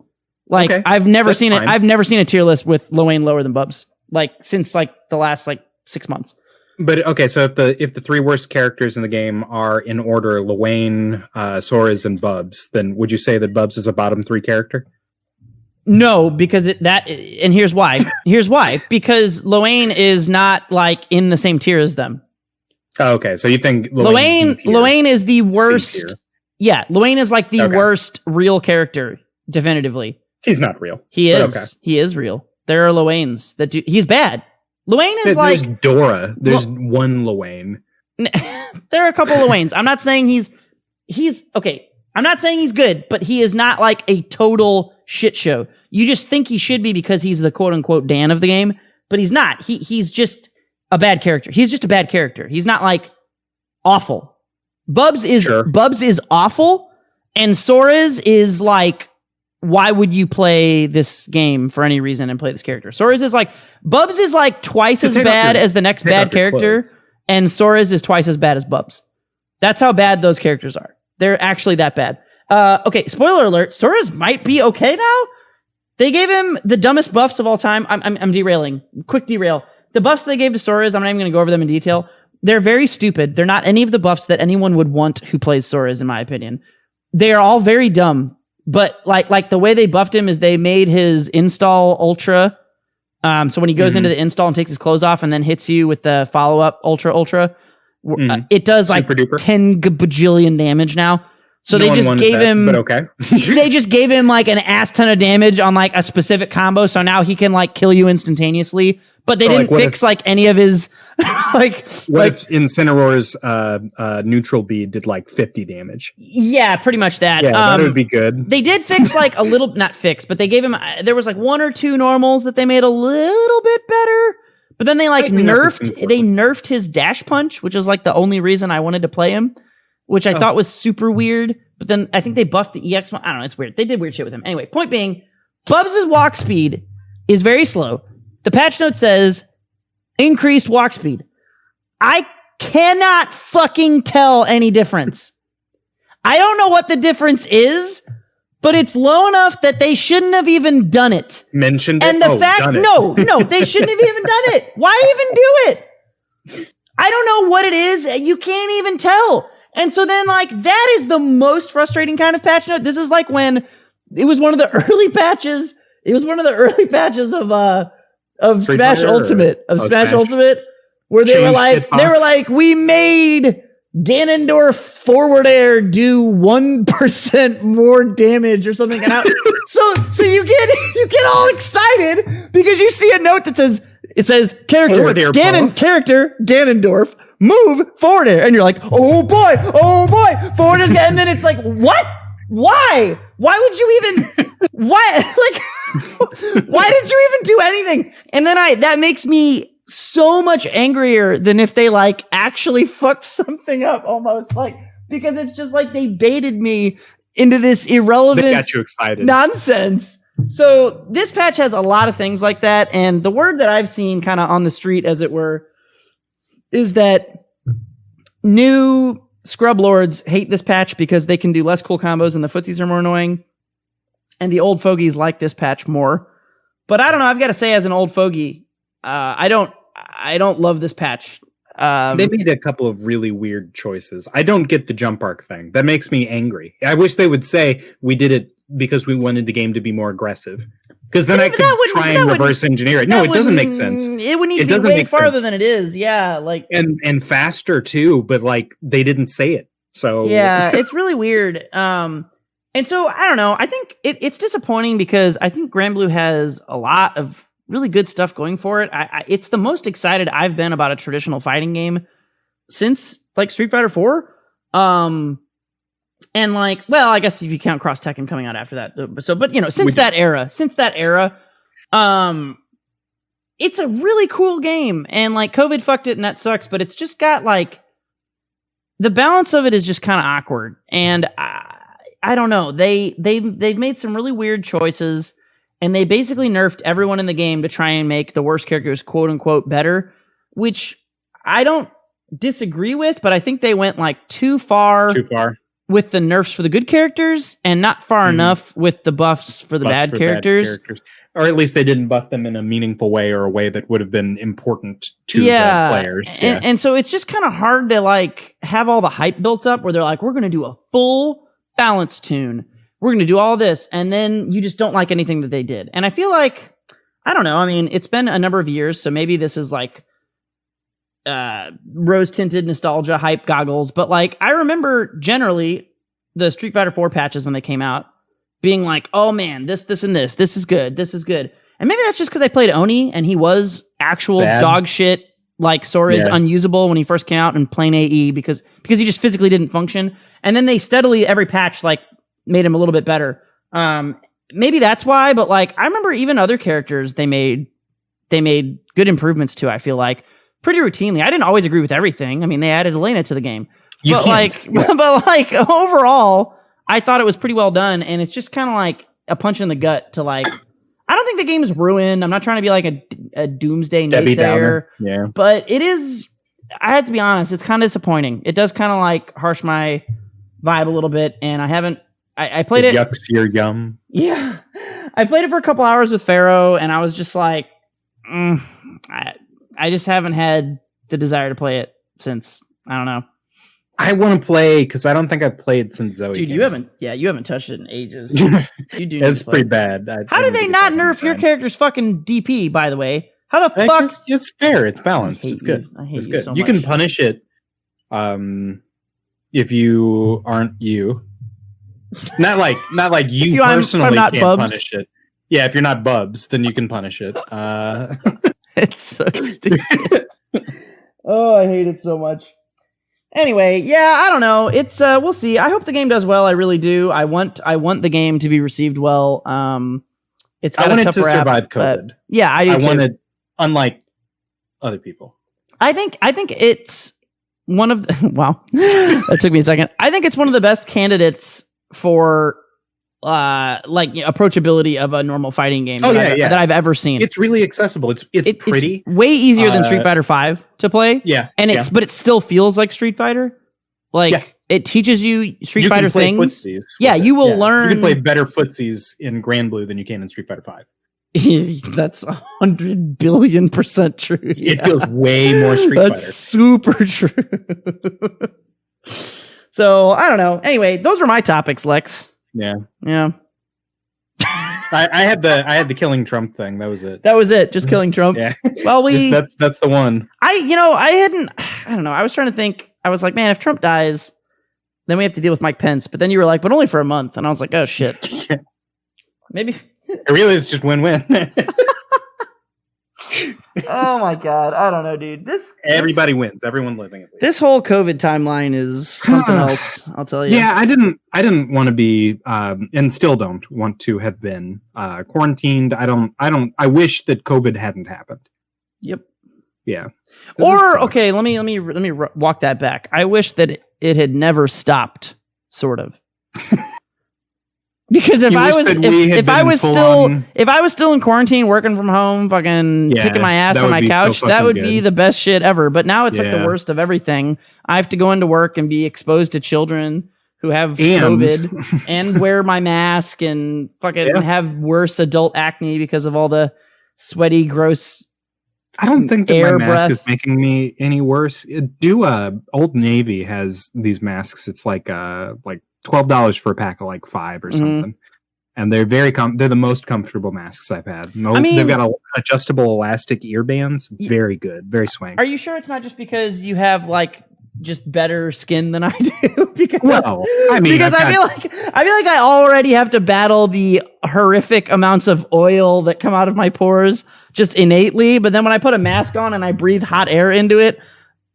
Like, okay, I've never seen it. I've never seen a tier list with Luane lower than Bubs, like since like the last like 6 months. But okay, so if the 3 worst characters in the game are in order, Luane, Sora's, and Bubs, then would you say that Bubs is a bottom 3 character? No, because and here's why. Because Luane is not like in the same tier as them. Oh, okay, so you think Luane is the worst? Yeah, Luane is like the worst real character, definitively. He's not real. He is. Okay. He is real. There are Luanes that do. He's bad. Luane is There's Dora. There's one Luane. There are a couple Luanes. I'm not saying he's okay. I'm not saying he's good, but he is not like a total shit show. You just think he should be because he's the quote unquote Dan of the game, but he's not. He's just a bad character. He's just a bad character. He's not like awful. Bubs is awful, and Sora's is like, why would you play this game for any reason and play this character? Sora's is like, Bubs is like twice as bad as the next bad character, and Sora's is twice as bad as Bubs. That's how bad those characters are. They're actually that bad. Okay, spoiler alert, Sora's might be okay now. They gave him the dumbest buffs of all time. I'm derailing. Quick derail. The buffs they gave to Sora's, I'm not even going to go over them in detail. They're very stupid. They're not any of the buffs that anyone would want who plays Sora's, in my opinion. They are all very dumb. But like the way they buffed him is they made his install ultra. So when he goes into the install and takes his clothes off and then hits you with the follow-up ultra, it does like 10 bajillion damage now. So they just gave him, but okay. They just gave him like an ass ton of damage on like a specific combo. So now he can like kill you instantaneously. But they didn't fix like any of his like. What if Incineroar's neutral bead did like 50 damage? Yeah, pretty much that. Yeah, that would be good. They did fix like a little, not fix, but they gave him. There was like one or two normals that they made a little bit better. But then they like nerfed his dash punch, which is like the only reason I wanted to play him, which I thought was super weird. But then I think they buffed the EX. I don't know. It's weird. They did weird shit with him. Anyway, point being, Bubs' walk speed is very slow. The patch note says increased walk speed. I cannot fucking tell any difference. I don't know what the difference is, but it's low enough that they shouldn't have even done it. Mentioned it? And the fact, no, they shouldn't have even done it. Why even do it? I don't know what it is. You can't even tell. And so then, like, that is the most frustrating kind of patch note. This is like when it was one of the early patches. It was one of the early patches of Smash Ultimate, Ultimate, where they were like, we made Ganondorf forward air do 1% more damage or something. And so you get all excited because you see a note that says, character Ganondorf move forward air, and you're like, oh boy, forward air, and then it's like, what? Why would you even? Why did you even do anything? And then that makes me so much angrier than if they like actually fucked something up, almost, like, because it's just like they baited me into this irrelevant, they got you excited nonsense. So this patch has a lot of things like that, and the word that I've seen kind of on the street, as it were, is that new scrub lords hate this patch because they can do less cool combos and the footsies are more annoying, and the old fogies like this patch more. But I don't know. I've got to say, as an old fogey, I don't love this patch. They made a couple of really weird choices. I don't get the jump arc thing. That makes me angry. I wish they would say we did it because we wanted the game to be more aggressive. Because then I could try and reverse engineer it. No, it doesn't make sense. It would need to be way farther than it is. Yeah, like and faster too. But like they didn't say it. So yeah, it's really weird. And so I don't know. I think it's disappointing because I think Granblue has a lot of really good stuff going for it. It's the most excited I've been about a traditional fighting game since like Street Fighter 4. And like, well, I guess if you count Cross Tekken coming out after that. So, but you know, since that era, it's a really cool game. And like COVID fucked it and that sucks, but it's just got like, the balance of it is just kind of awkward. And I don't know. They've made some really weird choices, and they basically nerfed everyone in the game to try and make the worst characters quote unquote better, which I don't disagree with, but I think they went like too far with the nerfs for the good characters and not far enough with the buffs for the bad characters. Or at least they didn't buff them in a meaningful way or a way that would have been important to the players. And so it's just kind of hard to like have all the hype built up where they're like, we're going to do a full balance tune. We're going to do all this. And then you just don't like anything that they did. And I feel like, I don't know. I mean, it's been a number of years, so maybe this is like rose-tinted nostalgia hype goggles. But like, I remember generally the Street Fighter 4 patches when they came out. being like, oh man, this and this is good, and maybe that's just because I played Oni and he was actual dog shit. Like Sora is unusable when he first came out in plain AE because he just physically didn't function, and then they steadily every patch like made him a little bit better. Maybe that's why, but like I remember even other characters they made good improvements to. I feel like pretty routinely. I didn't always agree with everything. I mean, they added Elena to the game, but overall, I thought it was pretty well done, and it's just kind of like a punch in the gut to like. I don't think the game is ruined. I'm not trying to be like a doomsday naysayer, but it is. I have to be honest. It's kind of disappointing. It does kind of like harsh my vibe a little bit, and I haven't. I played it. Yucks your yum. Yeah, I played it for a couple hours with Pharaoh, and I was just like, I just haven't had the desire to play it since. I don't know. I want to play because I don't think I've played since Zoe. Dude, you haven't touched it in ages. You do. It's pretty bad. How do they not nerf your character's fucking DP? By the way, how the fuck? It's fair. It's balanced. It's good. I hate it's you good. so much. You can punish it, if you aren't you. Not like you personally can't punish it. Yeah, if you're not Bubs, then you can punish it. It's so stupid. Oh, I hate it so much. Anyway, yeah, I don't know. It's we'll see. I hope the game does well. I really do. I want the game to be received well. It's got I want it to rap, survive COVID. Yeah, I do too. Want it, unlike other people. I think it's one of the, wow. That took me a second. I think it's one of the best candidates for approachability of a normal fighting game that I've ever seen. It's really accessible. It's pretty. It's way easier than Street Fighter V to play. Yeah. But it still feels like Street Fighter. It teajes you Street Fighter things. Yeah, you will learn. You can play better footsies in Granblue than you can in Street Fighter V. That's 100 billion% true. It feels way more Street Fighter. That's super true. So I don't know. Anyway, those were my topics, Lex. Yeah. I had the killing Trump thing. That was it. Just killing Trump. Yeah. Well, that's the one. I don't know. I was trying to think. I was like, man, if Trump dies, then we have to deal with Mike Pence. But then you were like, but only for a month. And I was like, oh shit. Maybe. It really is just win-win. Oh my god, I don't know, dude. Everybody wins. Everyone living at least. This whole COVID timeline is something else. I'll tell you. Yeah, I didn't want to be, and still don't want to have been quarantined. I wish that COVID hadn't happened. Yep. Yeah. Or okay, let me walk that back. I wish that it had never stopped. Sort of. Because if I was still in quarantine, working from home, fucking kicking my ass on my couch, that would be the best shit ever. But now it's like the worst of everything. I have to go into work and be exposed to children who have COVID and wear my mask and fucking have worse adult acne because of all the sweaty, gross. I don't think that my mask breath is making me any worse. Old Navy has these masks. It's like $12 for a pack of like 5 or something, and they're they're the most comfortable masks I've had. They've got adjustable elastic ear bands. Very good, very swank. Are you sure it's not just because you have like just better skin than I do? because I feel like I already have to battle the horrific amounts of oil that come out of my pores just innately. But then when I put a mask on and I breathe hot air into it,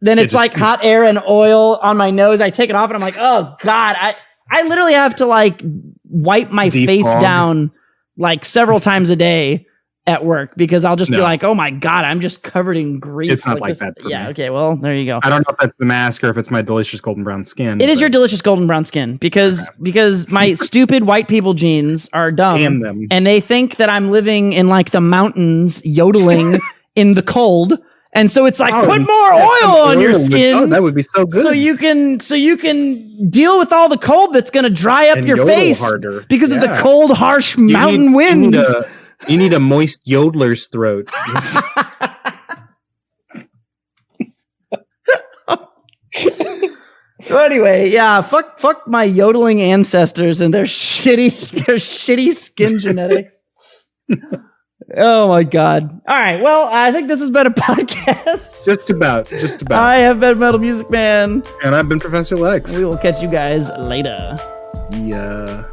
then it's like hot air and oil on my nose. I take it off and I'm like, oh god, I literally have to like wipe my face down like several times a day at work because I'll just be like, oh my god, I'm just covered in grease. It's not like that for me. Okay, well, there you go. I don't know if that's the mask or if it's my delicious golden brown skin. It is your delicious golden brown skin because my stupid white people genes are dumb and they think that I'm living in like the mountains yodeling in the cold. And so it's like, put more oil on your skin. That would be so good. So you can deal with all the cold that's going to dry up your face harder. Because of the cold, harsh mountain winds. You need a moist yodeler's throat. So anyway, yeah, fuck my yodeling ancestors and their shitty skin genetics. Oh my god. All right, well, I think this has been a podcast. Just about. I have been Metal Music Man. And I've been Professor Lex. We will catch you guys later. Yeah.